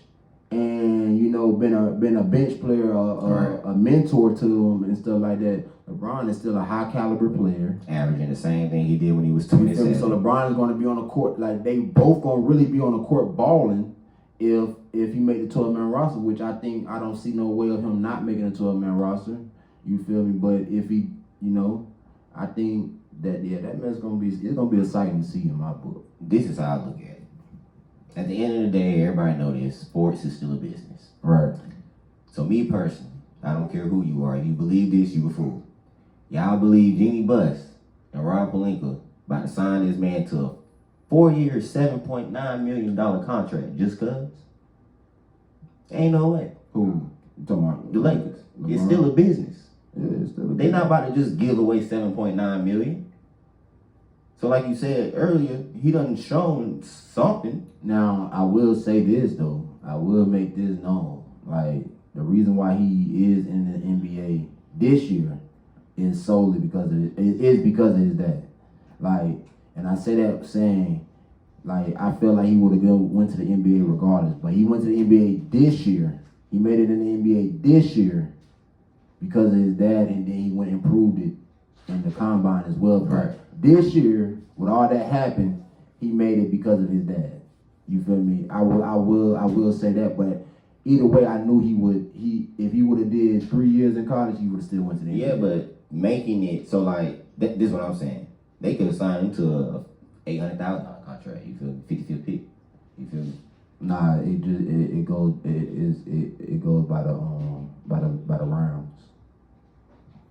and been a bench player, Right. a mentor to him and stuff like that. LeBron is still a high caliber player. Averaging the same thing he did when he was You feel me? 27. So LeBron is going to be on the court. Like they both going to really be on the court balling if he made the 12-man roster, which I don't see no way of him not making a 12-man roster. You feel me? But if he, I think that that man's it's gonna be exciting to see in my book. This is how I look at it. At the end of the day, everybody know this. Sports is still a business. Right. So me personally, I don't care who you are. If you believe this, you a fool. Y'all believe Jeannie Buss and Rob Pelinka about to sign this man to a 4-year, $7.9 million contract just cause? Ain't no way. Who? You talking about The Lakers. It's LeBron? still a business. Yeah, it's still a They not about to just give away $7.9 million. So like you said earlier, he done shown something. Now, I will say this, though. I will make this known. Like, the reason why he is in the NBA this year is solely because of his dad. Like, and I say that saying, like, I feel like he would have went to the NBA regardless. But he went to the NBA this year. He made it in the NBA this year because of his dad, and then he went and proved it in the combine as well. But Right. this year, with all that happened, he made it because of his dad. You feel me? I will say that, but either way, I knew he would. If he would have did 3 years in college, he would have still went to the NBA. Yeah, but making it so like this is what I'm saying. They could have signed him to a $800,000 contract. You feel me? 55th pick. You feel me? Nah, it goes by the rounds.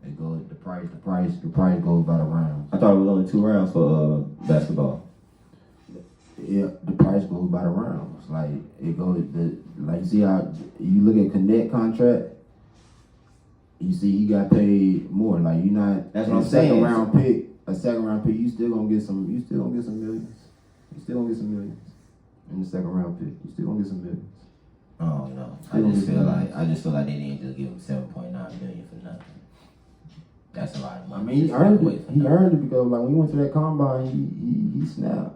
It goes the price goes by the rounds. I thought it was only 2 rounds for basketball. Yeah, the price goes by the rounds. Like it goes like see how you look at Connect contract. You see he got paid more. Like you not That's what I'm a second saying. round pick. A second round pick, you still gonna get some. You still gonna get some millions. You still gonna get some millions in the second round pick. You still gonna get some millions. Oh no. Still I just get feel millions. like they didn't just give him $7.9 million for nothing. That's a lot of I money. mean, he just earned away it. for He nothing. earned it because like when he went to that combine, he snapped.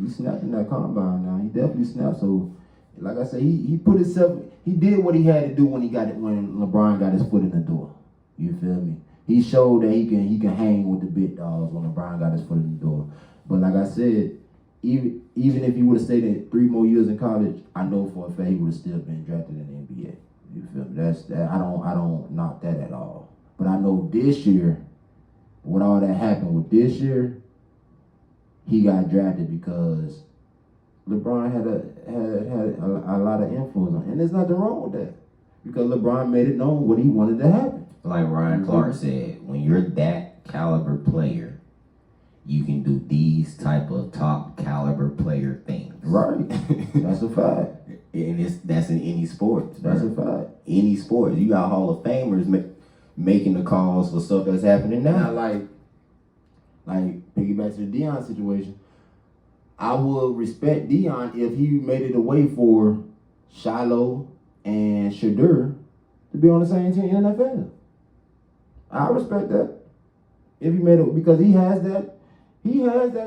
He snapped in that combine. Now he definitely snapped. So, like I said, he put himself. He did what he had to do when LeBron got his foot in the door. You feel me? He showed that he can hang with the big dogs when LeBron got his foot in the door. But like I said, even if he would have stayed in 3 more years in college, I know for a fact he would have still been drafted in the NBA. You feel me? I don't knock that at all. But I know this year, with all that happened with this year, he got drafted because LeBron had a lot of influence on him. And there's nothing wrong with that. Because LeBron made it known what he wanted to happen. Like Ryan Clark said, when you're that caliber player, you can do these type of top caliber player things. Right. That's a fact. And that's in any sport. That's a fact. Any sport. You got Hall of Famers making the calls for stuff that's happening Now, now. like piggyback to the Deion situation, I would respect Deion if he made it a way for Shiloh and Shadur to be on the same team in the NFL. I respect that. If he made it, because he has that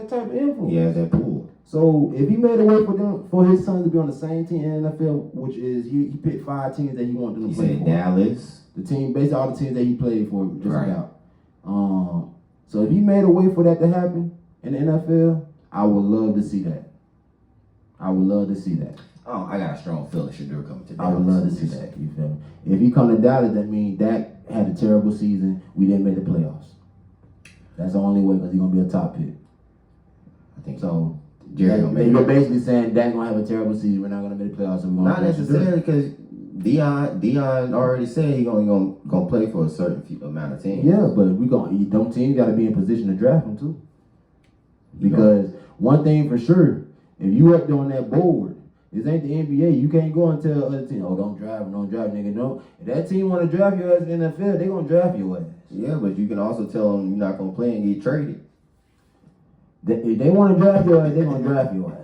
type of influence. He has that pool. So if he made a way for his son to be on the same team in the NFL, which is he picked 5 teams that he wanted them He to play said for. Dallas. The team, basically all the teams that he played for, just Right. about. So if he made a way for that to happen in the NFL, I would love to see that. I would love to see that. Oh, I got a strong feeling Shedeur coming to Dallas. I would love to see that. You feel me? If he come to Dallas, that means Dak had a terrible season. We didn't make the playoffs. That's the only way because he's gonna be a top pick. I think So Jerry gonna make you're it. basically saying Dak gonna have a terrible season. We're not gonna make the playoffs. So we're gonna Not necessarily because Dion already said he gonna play for a certain amount of teams. Yeah, but we gonna them teams got to be in position to draft him too. Because one thing for sure, if you up there on that board, this ain't the NBA. You can't go and tell other team, oh, don't draft, nigga. No, if that team want to draft your ass in the NFL, they gonna draft your ass. Yeah, but you can also tell them you're not gonna play and get traded. If they want to draft your ass, they gonna draft your ass.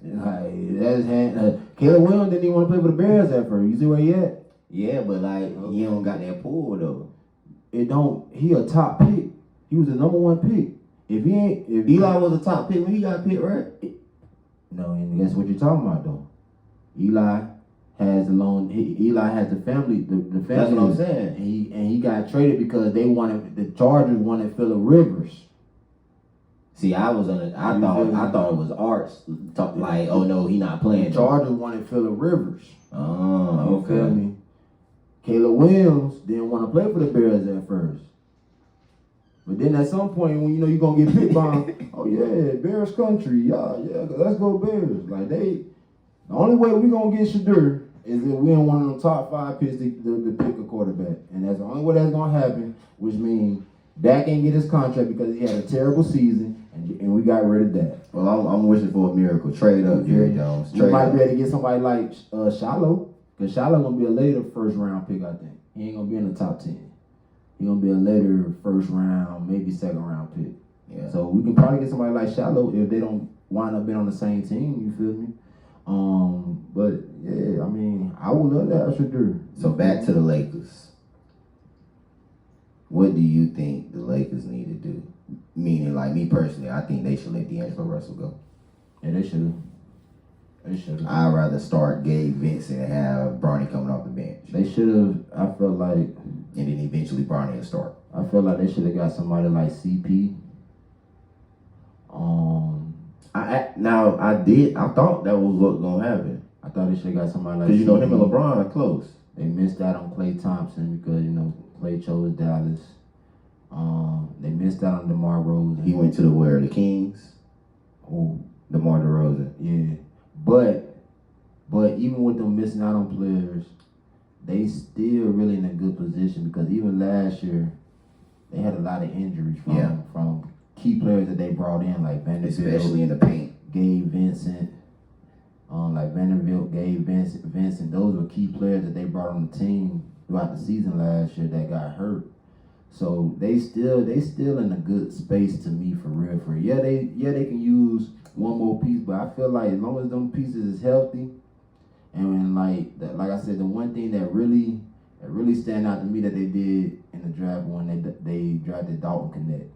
Like, Caleb Williams didn't even want to play for the Bears at first. You see where he at? Yeah, but like he don't got that pull though. He a top pick. He was the number one pick. If Eli was a top pick when he got picked, right? No, and that's what you're talking about though. Eli has Eli has the family. The family. That's what I'm saying. And he got traded because the Chargers wanted Phillip Rivers. See, I thought it was Arts. Like, oh no, he not playing. The Chargers wanted Phillip Rivers. Oh, You feel me? Caleb Williams didn't want to play for the Bears at first. But then at some point, when you know you're going to get picked by, oh yeah, Bears country, yeah, let's go Bears. Like the only way we're going to get Shedeur is if we in one of them top 5 picks to pick a quarterback. And that's the only way that's going to happen, which means Dak ain't get his contract because he had a terrible season, and we got rid of Dak. Well, I'm wishing for a miracle. Trade up, Jerry Jones. You might be able to get somebody like Shiloh, because Shiloh going to be a later first round pick, I think. He ain't going to be in the top 10. He's going to be a later first round, maybe second round pick. Yeah. So we can probably get somebody like Shiloh if they don't wind up being on the same team, you feel me? But yeah, I mean, I would love that Shedeur. So back to the Lakers. What do you think the Lakers need to do? Meaning, like me personally, I think they should let D'Angelo Russell go. Yeah, they should have. They should have. I'd rather start Gabe Vincent and have Bronny coming off the bench. They should have. I felt like. And then eventually Bronny will start. I feel like they should have got somebody like CP. I thought that was what's gonna happen. I thought they should have got somebody like. Because you know CP. him and LeBron are close. They missed out on Klay Thompson because Klay chose Dallas. They missed out on DeMar DeRozan. He went to the Kings. Oh, DeMar DeRozan. yeah, but even with them missing out on players, they still really in a good position because even last year they had a lot of injuries from key players that they brought in like Vanderbilt, Especially in the paint. Gabe Vincent, like Vanderbilt, Gabe Vincent. Those were key players that they brought on the team throughout the season last year that got hurt. So they still in a good space to me for real. Yeah, they can use one more piece, but I feel like as long as them pieces is healthy, and like I said, the one thing that really stand out to me that they did in the draft when they drafted Dalton Connect.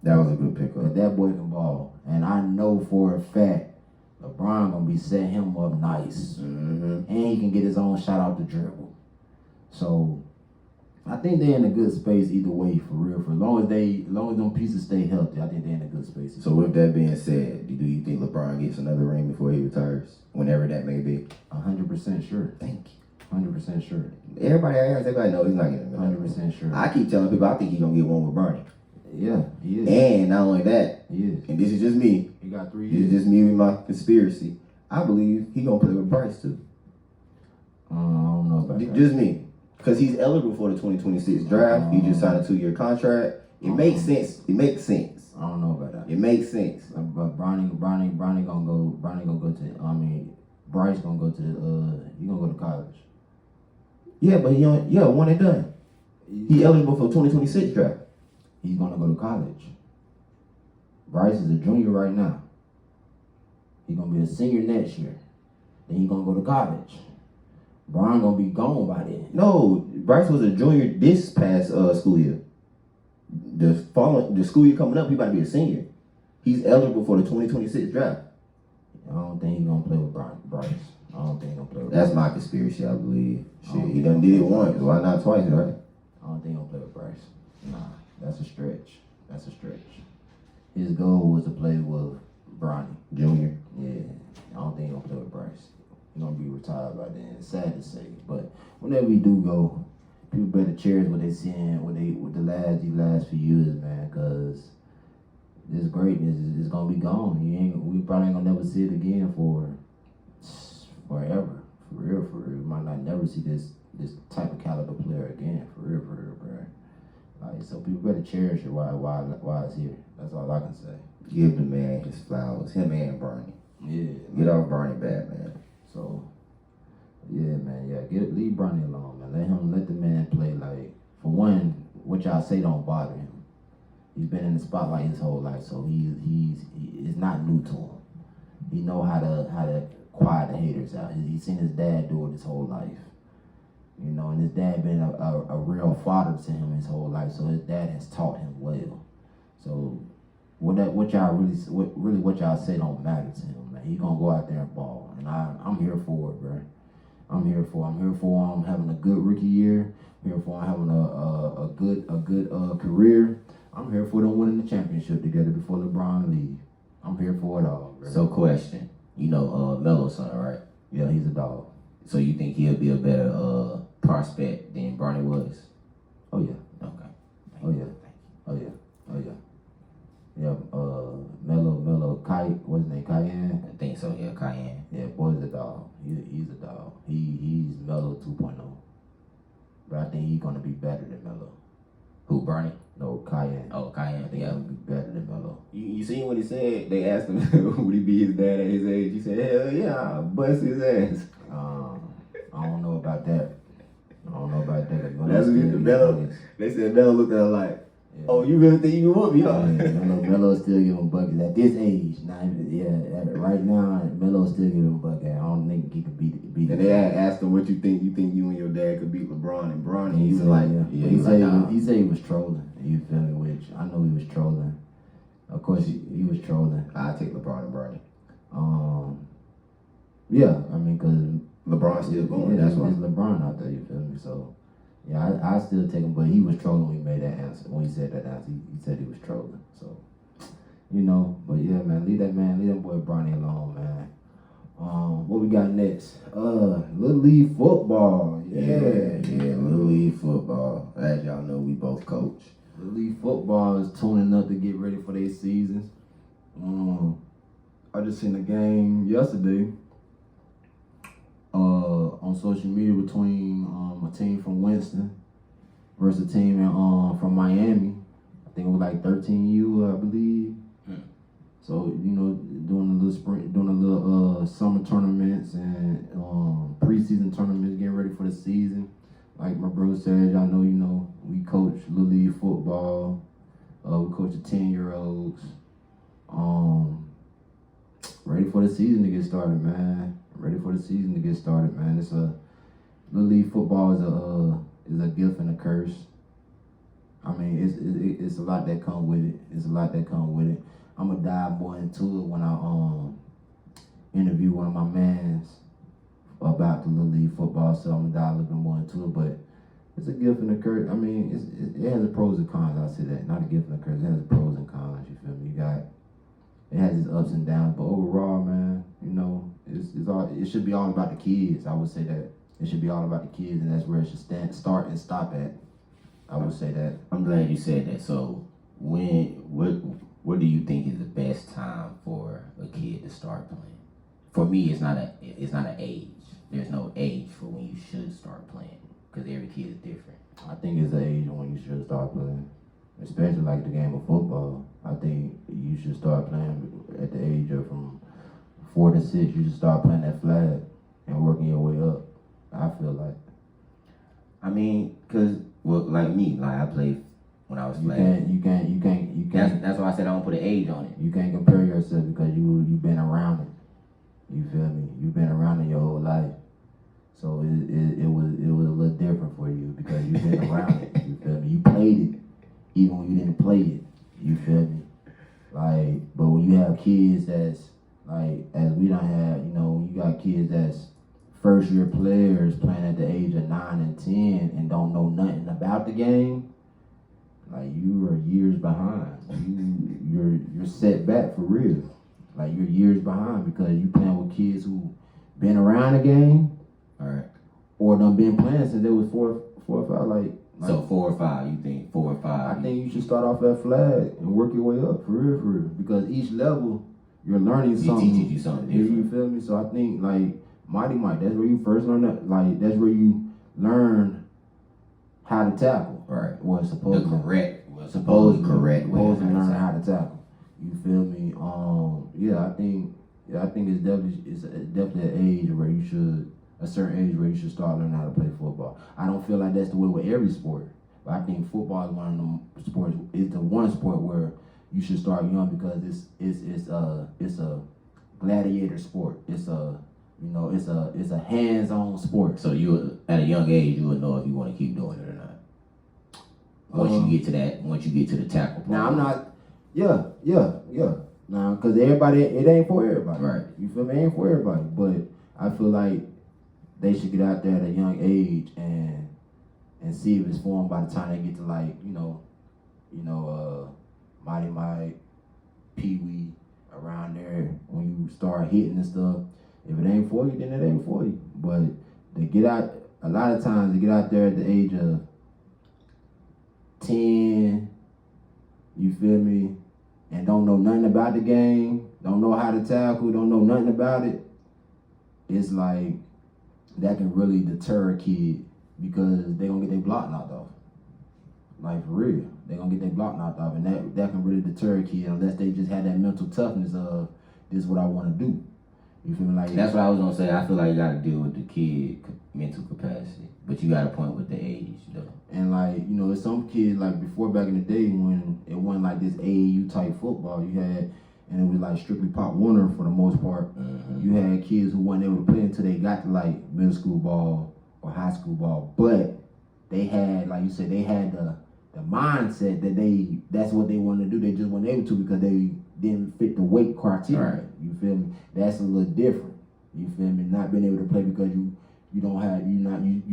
That was a good pickup. That boy can ball, and I know for a fact LeBron gonna be setting him up nice, and he can get his own shot out the dribble. So I think they're in a good space either way, for real. For as long as them pieces stay healthy, I think they're in a good space. So with that being said, do you think LeBron gets another ring before he retires, whenever that may be? 100% sure. Thank you. 100% sure. Everybody knows he's not getting another 100% sure. I keep telling people I think he's gonna get one with Bernie. Yeah, he is. And not only that, He is. and this is just me. He got 3 This years. is just me with my conspiracy. I believe he gonna play with Bryce too. I don't know about that. Just me, because he's eligible for the 2026 draft. He just signed a 2-year contract. It makes sense. It makes sense. I don't know about that. It makes sense. But Bronny gonna go. Bronny gonna go to. Bryce gonna go to. He gonna go to college. Yeah, but one and done. He eligible for 2026 draft. He's gonna go to college. Bryce is a junior right now. He's gonna be a senior next year. Then he's gonna go to college. Brian gonna be gone by then. No, Bryce was a junior this past school year. The school year coming up, he about to be a senior. He's eligible for the 2026 draft. I don't think he's gonna play with Bryce. I don't think he's gonna play with That's Bryce. my conspiracy, I believe. Shit, he done did it once. Why not twice, right? I don't think he'll play with Bryce. Nah, that's a stretch. That's a stretch. His goal was to play with Bronny. Junior. Yeah, I don't think he's gonna play with Bryce. He's gonna be retired by then. It's sad to say, but whenever he do go, people better cherish what they seeing, these last few years, man, because this greatness is gonna be gone. We probably ain't gonna never see it again forever. For real. We might not never see this type of caliber player again. For real, bro. Like, so people better cherish it while it's here. That's all I can say. Give the man his flowers. Him and Bronny. Yeah. Get off Bronny bad, man. So, yeah, man, leave Bronny alone, man. Let the man play. Like, for one, what y'all say don't bother him. He's been in the spotlight his whole life, so it's not new to him. He know how to quiet the haters out. He's seen his dad do it his whole life, you know, and his dad been a real father to him his whole life. So his dad has taught him well. So what y'all say don't matter to him, man. He gonna go out there and ball, and I'm here for it, bro. I'm here for him having a good rookie year. I'm here for him having a good career. I'm here for them winning the championship together before LeBron leave. I'm here for it all, bro. So question, you know Melo's son, right? Yeah, he's a dog. So you think he'll be a better prospect than Bronny was? Oh yeah. Okay. Oh yeah. Yeah, Melo, what's his name, Cayenne? I think so, yeah, Cayenne. Yeah, boy's a dog. He's a dog. He's Melo 2.0. But I think he's gonna be better than Melo. Who, Bronny? No, Cayenne. Oh, Cayenne, I think he's gonna be better than Melo. You seen what he said? They asked him, would he be his dad at his age? He said, hell yeah, I'll bust his ass. I don't know about that. That's what Melo. They said Melo looked at her like, oh, you really think you can whoop me, huh? Melo still giving buckets at this age. Right now, Melo still giving buckets. I don't think he can beat it. And they asked him what you think you and your dad could beat LeBron, and Bronny, he was said, like, yeah. He said he was trolling. You feel me? Which I know he was trolling. Of course, he was trolling. I'll take LeBron and Bronny. Yeah, I mean, because LeBron's still going. Yeah, that's why it's LeBron out there. You feel me? So, yeah, I still take him, but he was trolling when he made that answer. When he said that answer, he said he was trolling. So, you know, but yeah, man, leave that boy Bronny alone, man. What we got next? Little League football. Yeah, Little League football. As y'all know, we both coach. Little League football is tuning up to get ready for their seasons. I just seen a game yesterday on social media between a team from Winston versus a team from Miami. I think it was like 13U, I believe. So, you know, doing a little summer tournaments and preseason tournaments, getting ready for the season. Like my bro said, y'all know, you know, we coach Little League football. We coach the 10-year-olds. Ready for the season to get started, man. It's Little League football is a gift and a curse. I mean, it's a lot that come with it. I'm gonna dive more into it when I interview one of my mans about the Little League football. So I'm gonna dive a little bit more into it, but it's a gift and a curse. I mean, it has its pros and cons. I'll say that. Not a gift and a curse. It has its pros and cons. You feel me? It has its ups and downs, but overall, man, you know, it should be all about the kids. I would say that it should be all about the kids, and that's where it should start and stop at. I would say that. I'm glad you said that. So, what do you think is the best time for a kid to start playing? For me, it's not an age. There's no age for when you should start playing because every kid is different. I think it's the age when you should start playing, especially like the game of football. I think you should start playing at the age of from 4 to 6. You should start playing that flag and working your way up. I feel like. I mean, cause like me, like I played when I was flag. You can't. That's why I said I don't put an age on it. You can't compare yourself because you've been around it. You feel me? You've been around it your whole life. So it was a little different for you because you've been around it. You feel me? You played it even when you didn't play it. You feel me? Like, but when you have kids that's like, as we don't have, you know, you got kids that's first year players playing at the age of 9 and 10 and don't know nothing about the game. like you are years behind. You're set back for real. Like you're years behind because you playing with kids who been around the game, All right. or done been playing since they was four or five. Like So 4 or 5, you think 4 or 5? I think you should start off at flag and work your way up for real. Because each level you're learning He something. teaches you something You different. feel me? So I think like Mighty Mike, that's where you first learn that. Like that's where you learn how to tackle. Right. Well, The supposed correct, well, supposedly correct way. supposed to of learn how how to to tackle. You feel me? I think it's definitely an age where you should, a certain age where you should start learning how to play football. I don't feel like that's the way with every sport, but I think football is one of them sports. It's the one sport where you should start young because it's a gladiator sport. It's a hands-on sport. So you, at a young age, you would know if you want to keep doing it or not. Once you get to the tackle part. Now I'm not. Yeah. Now, because it ain't for everybody. Right. You feel me? It ain't for everybody. But I feel like they should get out there at a young age and see if it's for them by the time they get to like Mighty Mike, Pee Wee, around there when you start hitting and stuff. If it ain't for you, then it ain't for you. But they get out. A lot of times they get out there at the age of 10. You feel me? And don't know nothing about the game, don't know how to tackle, don't know nothing about it. It's like that can really deter a kid because they gonna get their block knocked off. Like for real, they gonna get their block knocked off, and that can really deter a kid unless they just had that mental toughness of this is what I want to do. You feel me? Like That's what I was gonna say. I feel like you gotta deal with the kid mental capacity, but you got a point with the age, though. And like, it's some kids like before back in the day when it wasn't like this AAU type football you had, and it was like strictly Pop Warner for the most part. Mm-hmm. You had kids who weren't able to play until they got to like middle school ball or high school ball, but they had, like you said, they had the mindset that that's what they wanted to do. They just weren't able to because they didn't fit the weight criteria. Right. You feel me? That's a little different. You feel me? Not being able to play because you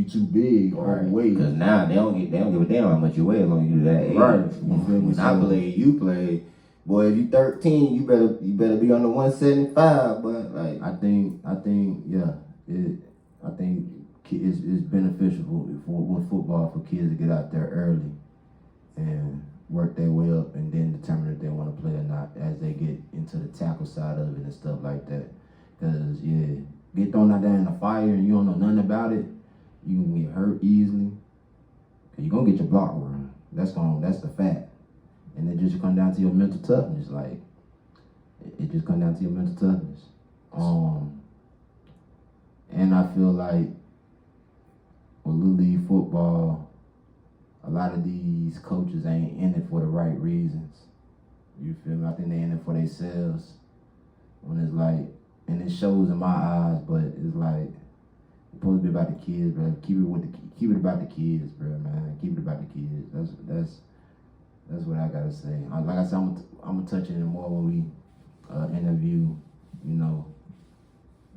too big or overweight. Because now they don't give a damn how much you weigh as long as you do that age. Right. You feel me? When I played, you played. Boy, if you 13, you better be on the 175. But like, I think it's beneficial with football for kids to get out there early and work their way up and then determine if they want to play or not as they get into the tackle side of it and stuff like that. Because get thrown out there in the fire and you don't know nothing about it, you can get hurt easily. You're gonna get your block run. That's the fact. And it just comes down to your mental toughness. Like it just comes down to your mental toughness. And I feel like with Little League football, a lot of these coaches ain't in it for the right reasons. You feel me? I think they in it for themselves. When it's like, and it shows in my eyes, but it's like it's supposed to be about the kids, bro. Keep it about the kids, bro, man. Keep it about the kids. That's what I gotta say. Like I said, I'm gonna touch it more when we interview,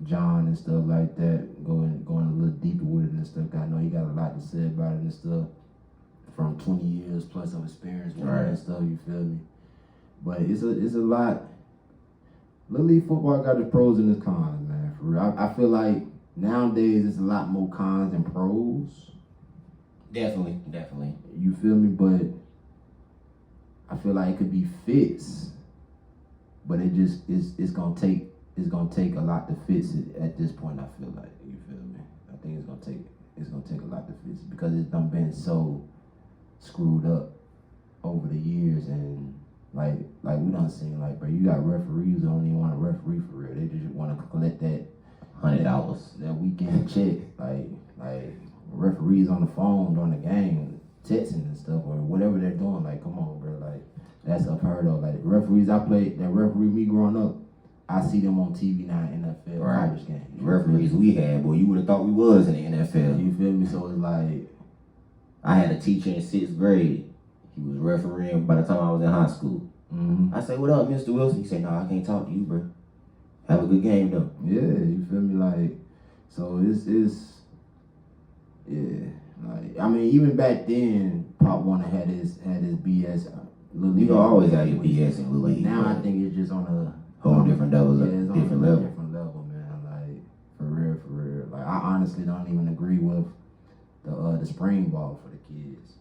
John and stuff like that. Going a little deeper with it and stuff. I know he got a lot to say about it and stuff. From 20 years plus of experience with it and stuff. You feel me? But it's a lot. Little League football got its pros and its cons, man. For real, I feel like nowadays it's a lot more cons than pros. definitely. You feel me? But I feel like it could be fixed, but it's gonna take a lot to fix it at this point. I feel like, you feel me? I think it's gonna take a lot to fix it because it's done been so screwed up over the years, and like we done seen, like, bro, you got referees who don't even want to referee for real. They just want to collect that $100. that weekend check. Like referees on the phone during the game, texting and stuff or whatever they're doing. Like, come on, bro. Like, that's unheard of. Like, referees that referee me growing up, I see them on TV now in NFL college games. Referees we had, boy, you would have thought we was in the NFL. You feel me? So it's like, I had a teacher in 6th grade. He was refereeing by the time I was in high school. mm-hmm. I say, "What up, Mr. Wilson?" He said, "No, I can't talk to you, bro. Have a good game, though." Yeah, you feel me? Like, so it's yeah. Like, I mean, even back then, Pop Warner had his BS. Little You league. gonna always have your BS in Little But League. now I think it's just on a whole different levels, yeah, it's on different a level. different level, man. Like for real. Like I honestly don't even agree with the spring ball for the kids.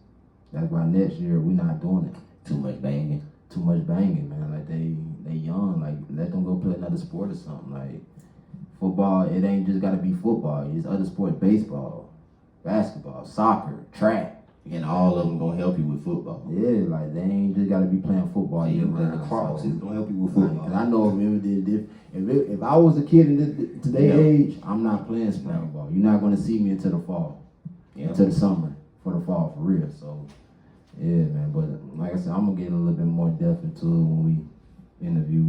That's why next year we not doing it. Too much banging. Too much banging, man. Like they young. Like let them go play another sport or something. Like football, it ain't just gotta be football. It's other sports, baseball, basketball, soccer, track. And all of them gonna help you with football. Yeah, like they ain't just gotta be playing football. Yeah, year the round, lacrosse so. is gonna help you with Like, football. 'cause I know if I was a kid in today's Yeah. age, I'm not playing spring ball. You're not gonna see me until the fall, Yeah. until the summer for the fall for real. So yeah, man. But like I said, I'm gonna get a little bit more depth into it when we interview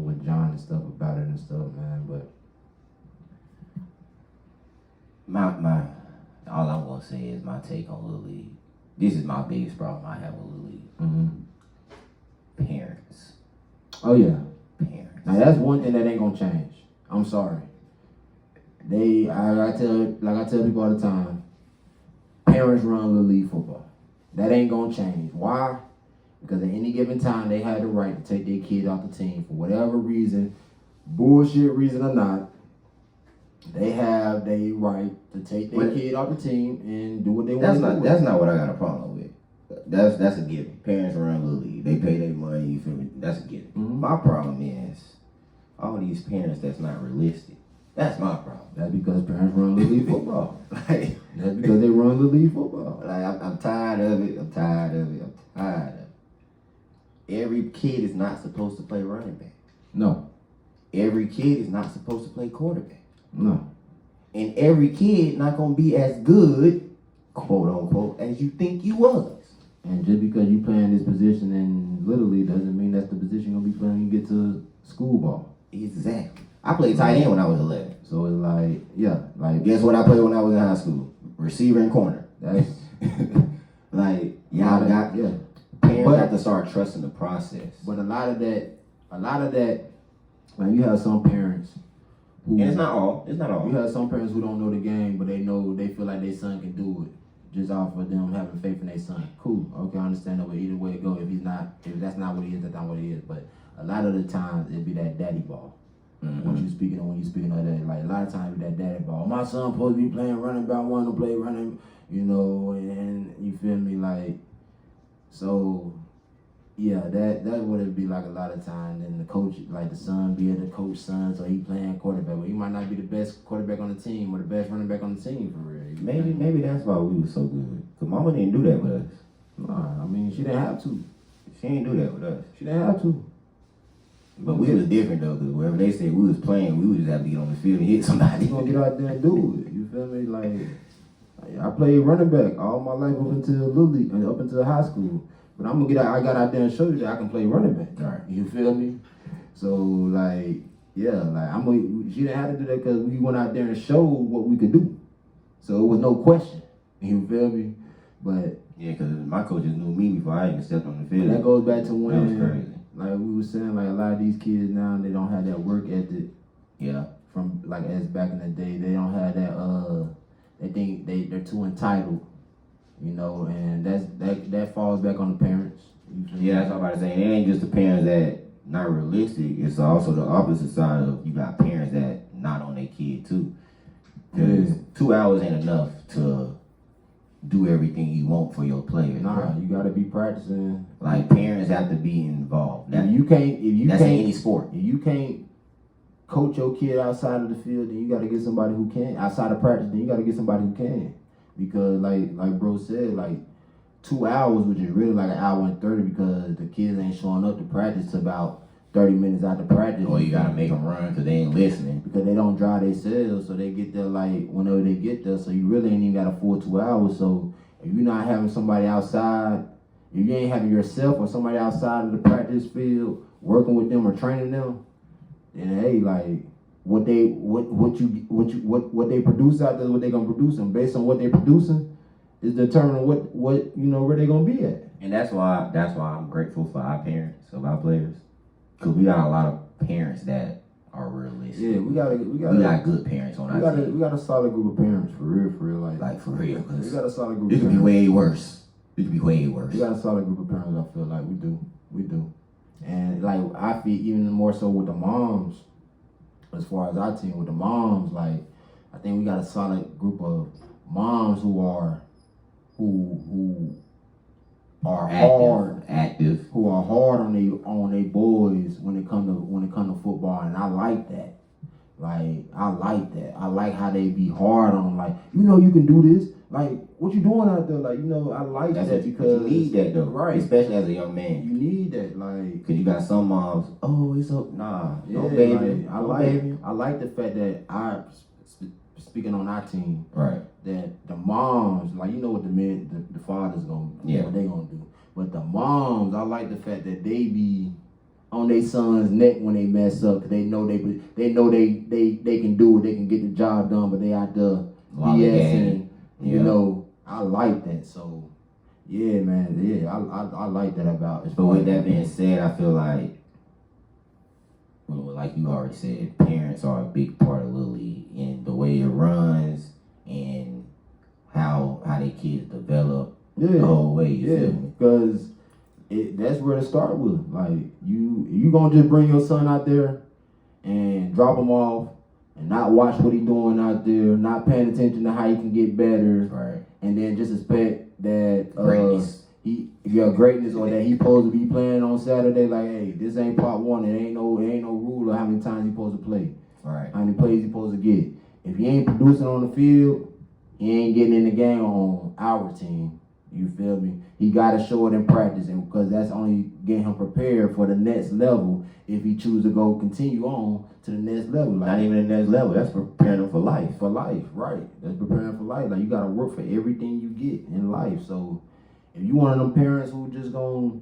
with John and stuff about it and stuff, man. But My all I'm gonna say is my take on Little League. This is my biggest problem I have with Little League. Parents. oh yeah, Parents. now that's one thing that ain't gonna change. I'm sorry. I tell people all the time, parents run Little League football. That ain't gonna change. Why? Because at any given time they had the right to take their kid off the team for whatever reason, bullshit reason or not. They have the right to take their kid off the team and do what they want to do. That's not what I got a problem with. That's a given. Parents run Little League. They pay their money, you feel me? That's a given. Mhm. My problem is all these parents that's not realistic. That's my problem. That's because parents run Little League football. Like, That's because they run Little League football. I'm tired of it. Every kid is not supposed to play running back. No, Every kid is not supposed to play quarterback. no. And every kid not gonna be as good, quote unquote, as you think you was. And just because you playing this position in Little League doesn't mean that's the position you're gonna be playing when you get to school ball. Exactly. I played tight end when I was 11. So it's like, yeah, like Guess what I played when I was in high school? Receiver and corner. that's Like, y'all got yeah. parents But- have to start trusting the process. But a lot of that, like you have some parents who And it's not all. you have some parents who don't know the game, but they feel like their son can do it just off of them having faith in their son. Cool, okay, I understand that. But either way it go, if that's not what he is, that's not what he is. But a lot of the times it be that daddy ball. When you speaking of that, like a lot of times that daddy ball. My son supposed to be playing running back, want to play running, and you feel me, like so. Yeah, that's what it'd be like a lot of times. And the coach, like the son, be the coach son, so he playing quarterback. But he might not be the best quarterback on the team or the best running back on the team for real. Maybe that's why we were so good. Cause mama didn't do that with us. Nah, I mean she didn't have to. She didn't do that with us. She didn't have to. But we was different though, cause wherever they said we was playing, we would just have to get on the field and hit somebody. You gonna get out there and do it. You feel me? Like I played running back all my life up until Little League, up until high school. But I'm gonna get out. I got out there and show you that I can play running back. All right. You feel me? So like, yeah, like she didn't have to do that because we went out there and showed what we could do. So it was no question. You feel me? But Yeah, cause my coaches knew me before I even stepped on the field. that goes back to That when, was crazy. like we were saying, like a lot of these kids now they don't have that work ethic Yeah. from like as back in the day. They don't have that. They think they're too entitled. You know, and that falls back on the parents. You feel me? Yeah, that's what I'm about to say. It ain't just the parents that not realistic. It's also the opposite side of you got parents that not on their kid too. Because 2 hours ain't enough to do everything you want for your players. Nah, bro. you gotta be practicing. Like parents have to be involved. If you can't, That's in any sport. if you can't coach your kid outside of the field, then you gotta get somebody who can. Outside of practice, then you gotta get somebody who can. Because like bro said, like 2 hours, which is really like an hour and 30, because the kids ain't showing up to practice till about 30 minutes after practice. Or you gotta make them run because they ain't listening. Because they don't drive themselves, so they get there like whenever they get there. So you really ain't even got a full 2 hours. So if you're not having somebody outside, if you ain't having yourself or somebody outside of the practice field working with them or training them, then hey, like what they produce out there, what they gonna produce, and based on what they producing, is determining what where they gonna be at. And that's why I'm grateful for our parents, of our players. Cause we got a lot of parents that are realistic. Yeah, we got good parents on our team. we got a solid group of parents for real, Like for real, we cause got a solid group. it of could be parents. way worse. It could be way worse. We got a solid group of parents. I feel like we do, and like I feel even more so with the moms. As far as our team with the moms, like I think we got a solid group of moms who are active, who are hard on they boys when it come to football, and I like that. Like I like that. I like how they be hard on them. Like you can do this. Like what you doing out there? Like I like that because you need that though, right? Especially as a young man, you need that. Like because you got some moms. Oh, it's up. Nah, yeah, no baby. I like the fact that speaking on our team, right? That the moms, like what the fathers what they gonna do, but the moms, I like the fact that they be on their son's neck when they mess up, cause they know they can do it, they can get the job done, but they out there BSing, I like that. So yeah, man, yeah, I like that about it. But with that being said, I feel like you already said, parents are a big part of Little League and the way it runs and how they kids develop the whole way. You feel me? Because that's where to start with. Like you gonna just bring your son out there and drop him off and not watch what he doing out there, not paying attention to how he can get better, right? And then just expect that greatness. Greatness, or that he supposed to be playing on Saturday. Like, hey, this ain't part one. It ain't no rule of how many times he supposed to play. Right. How many plays he supposed to get. If he ain't producing on the field, he ain't getting in the game on our team. You feel me? He got to show it in practice, and because that's only getting him prepared for the next level. If he choose to continue on to the next level, like, not even the next level. That's preparing him for life. For life, right? That's preparing for life. Like you got to work for everything you get in life. So if you one of them parents who just gonna,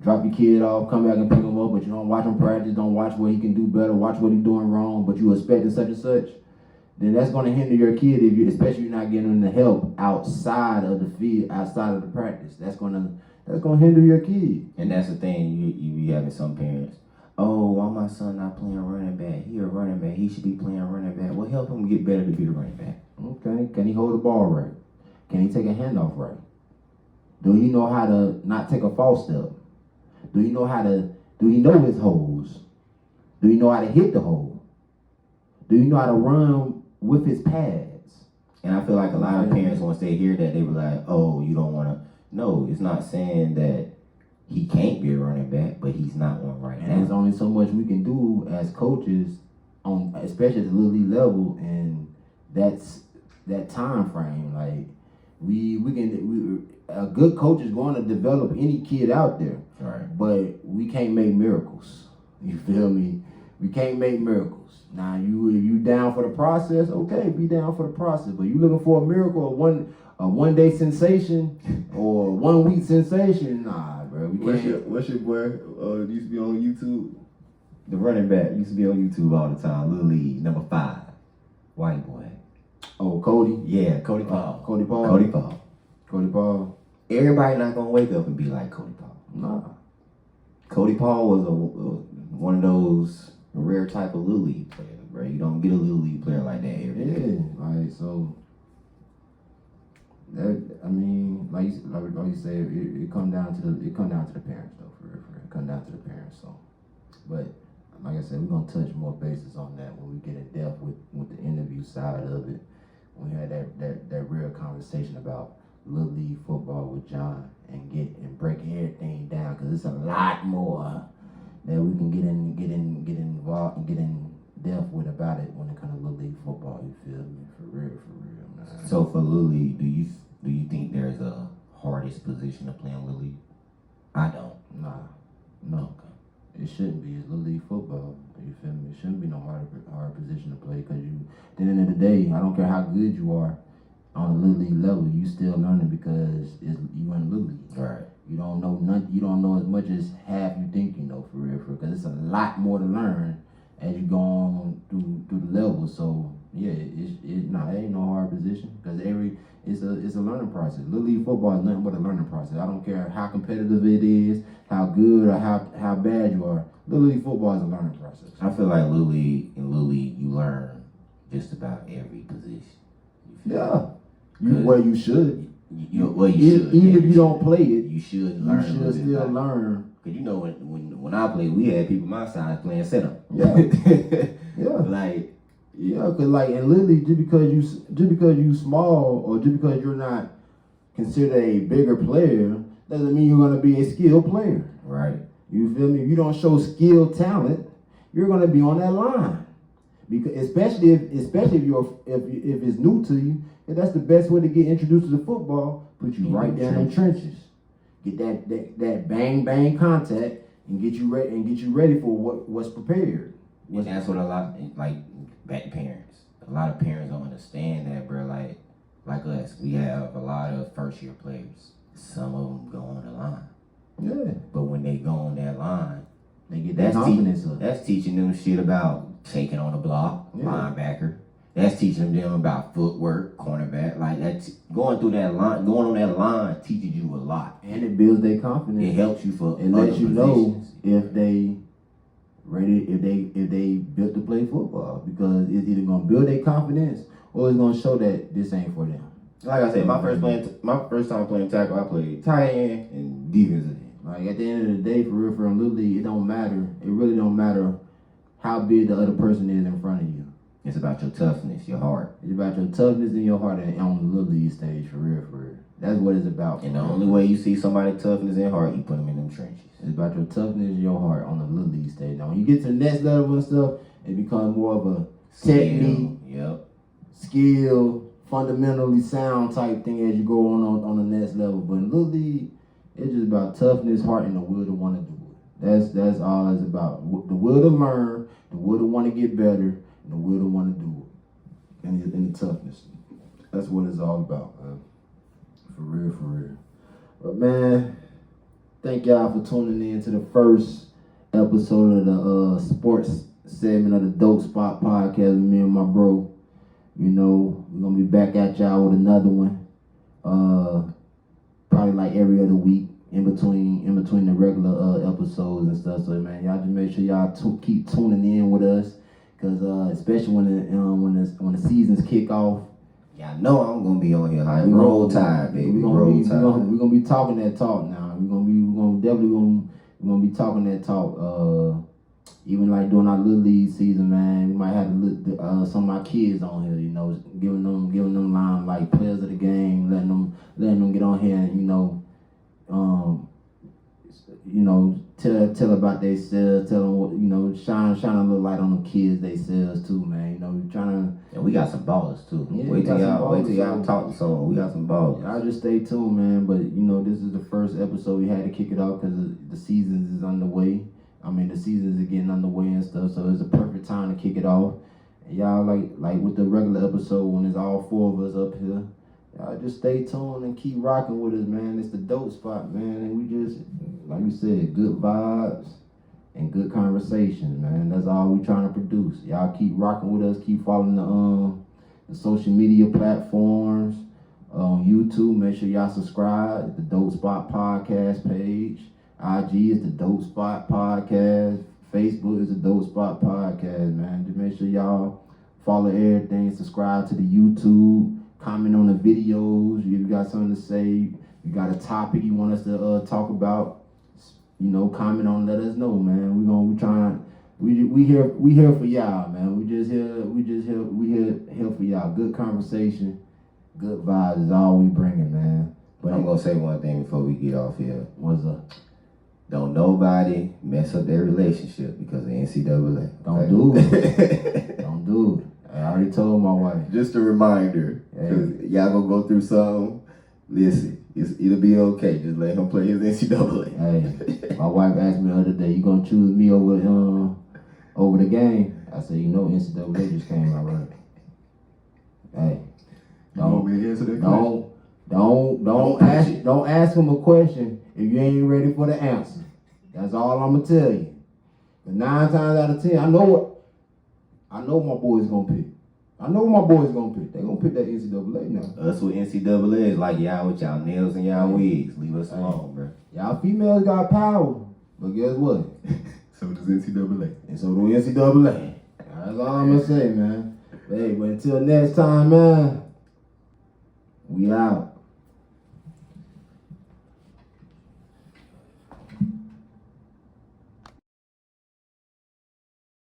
drop your kid off, come back and pick him up, but you don't watch him practice, don't watch what he can do better, watch what he's doing wrong, but you expecting such and such, then that's gonna hinder your kid especially you're not getting him the help outside of the field, outside of the practice. That's gonna hinder your kid. And that's the thing, you be having some parents. Oh, why my son not playing running back? He a running back. He should be playing running back. Well, help him get better to be the running back. Okay. Can he hold the ball right? Can he take a handoff right? Do he know how to not take a false step? Do he know his holes? Do he know how to hit the hole? Do he know how to run with his pads? And I feel like a lot of parents, once they hear that, they be like, oh, you don't want to. No, it's not saying that he can't be a running back, but he's not one right now. And there's only so much we can do as coaches, especially at the Little League level, and that's that time frame. Like a good coach is going to develop any kid out there, right? But we can't make miracles. You feel me? We can't make miracles. Now, if you down for the process, okay, be down for the process. But you looking for a miracle, a one day sensation, or 1 week sensation? Nah, bro. What's your boy? Used to be on YouTube. The running back used to be on YouTube all the time. Little League, number 5, white boy. Oh, Cody. Yeah, Cody Paul. Cody Paul. Cody Paul. Cody Paul. Everybody not gonna wake up and be like Cody Paul. Nah. Cody Paul was one of those rare type of Little League players, bro. You don't get a Little League player like that every day. Yeah, like so. That like you say, it come down to the parents though. For real. It come down to the parents. So, but like I said, we're gonna touch more bases on that when we get in depth with the interview side of it. When we had that real conversation about Little League football with John and break everything down, because it's a lot more that we can get involved and get in depth with about it when it comes to Little League football. You feel me? For real, man. So for Little League, do you think there's a hardest position to play in Little League? I don't. Nah, no. Okay. It shouldn't be. It's Little League football. You feel me? It shouldn't be no hard position to play, because at the end of the day, I don't care how good you are on the Little League level, you still learning because you in Little League. Right. You don't know nothing. You don't know as much as half you think you know, for real, because it's a lot more to learn as you go on through the levels. So yeah, it ain't no hard position, because it's a learning process. Little League football is nothing but a learning process. I don't care how competitive it is, how good or how bad you are. Little League football is a learning process. I feel like Little League you learn just about every position. Yeah. Where you should. You should. Even if you don't play it, you should you learn. should still learn. Cause you know when I played, we had people my size playing center. Yeah, yeah, Like yeah. Cause like, and literally, just because you small or just because you're not considered a bigger player, doesn't mean you're gonna be a skilled player. right. You feel me? If you don't show skill, talent, you're gonna be on that line. Because especially if it's new to you, and that's the best way to get introduced to the football. Put you right down in the trenches, get that bang bang contact, and get you ready for what's prepared. And that's what a lot like back parents. A lot of parents don't understand that, bro. Like us, we have a lot of first year players. Some of them go on the line. Yeah, But when they go on that line, they get that confidence up. That's teaching them shit about taking on the block, linebacker. That's teaching them about footwork, cornerback. Like that's going on that line teaches you a lot. And it builds their confidence. It helps you for it lets you know positions. if they ready, if they built to play football, because it's either gonna build their confidence or it's gonna show that this ain't for them. Like I said, my first time playing tackle, I played tight end and defensive end. Like at the end of the day, for real, Little League, it don't matter. It really don't matter how big the other person is in front of you. It's about your toughness, your heart. It's about your toughness and your heart on the Little League stage, for real, for real. That's what it's about. And the only way you see somebody toughness and heart, you put them in them trenches. It's about your toughness and your heart on the Little League stage. Now, when you get to the next level and stuff, it becomes more of a technique, skill, fundamentally sound type thing as you go on the next level. But in Little League, it's just about toughness, heart, and the will to want to do it. That's all it's about. The will to learn, the will to want to get better, and the will to want to do it. And the toughness. That's what it's all about, man. For real, for real. But man, thank y'all for tuning in to the first episode of the sports segment of the Dope Spot Podcast with me and my bro. You know, we're gonna be back at y'all with another one. Probably like every other week in between the regular episodes and stuff. So man, y'all just make sure y'all keep tuning in with us, cause especially when the seasons kick off. Y'all know I'm gonna be on here. Like roll tide, baby. Roll tide. We're gonna be talking that talk now. We're gonna be talking that talk. Even like during our Little League season, man, we might have some of my kids on here, you know, giving them line like players of the game, letting them get on here and tell about themselves, tell them what, shine a little light on the kids themselves too, man. You know, we're trying to. And we got some ballers too. Yeah, wait till y'all talk to someone. We got some ballers. Y'all just stay tuned, man. But this is the first episode we had to kick it off because the seasons is underway. I mean, the seasons are getting underway and stuff, so it's a perfect time to kick it off. And y'all, like with the regular episode, when it's all four of us up here, y'all just stay tuned and keep rocking with us, man. It's the Dope Spot, man. And we just, like we said, good vibes and good conversations, man. That's all we trying to produce. Y'all keep rocking with us. Keep following the social media platforms. On YouTube, make sure y'all subscribe to the Dope Spot Podcast page. IG is the Dope Spot Podcast. Facebook is the Dope Spot Podcast, man. Just make sure y'all follow everything. Subscribe to the YouTube. Comment on the videos. If you got something to say, you got a topic you want us to talk about, comment on. Let us know, man. We here for y'all, man. We here for y'all. Good conversation, good vibes is all we bringing, man. But I'm gonna say one thing before we get off here. What's up? Don't nobody mess up their relationship because of NCAA. Don't do it. Don't do it. I already told my wife. Just a reminder, because y'all gonna go through something. Listen, it'll be okay. Just let him play his NCAA. Hey, my wife asked me the other day, "You gonna choose me over the game?" I said, NCAA just came out right. Hey, don't ask him a question if you ain't ready for the answer. That's all I'm gonna tell you. But 9 times out of 10, I know my boys gonna pick. They gonna pick that NCAA now. Us with NCAA is like y'all with y'all nails and y'all wigs. Leave us alone, bro. Y'all females got power, but guess what? So does NCAA. And so do NCAA. That's all I'm gonna say, man. Hey, but until next time, man, we out.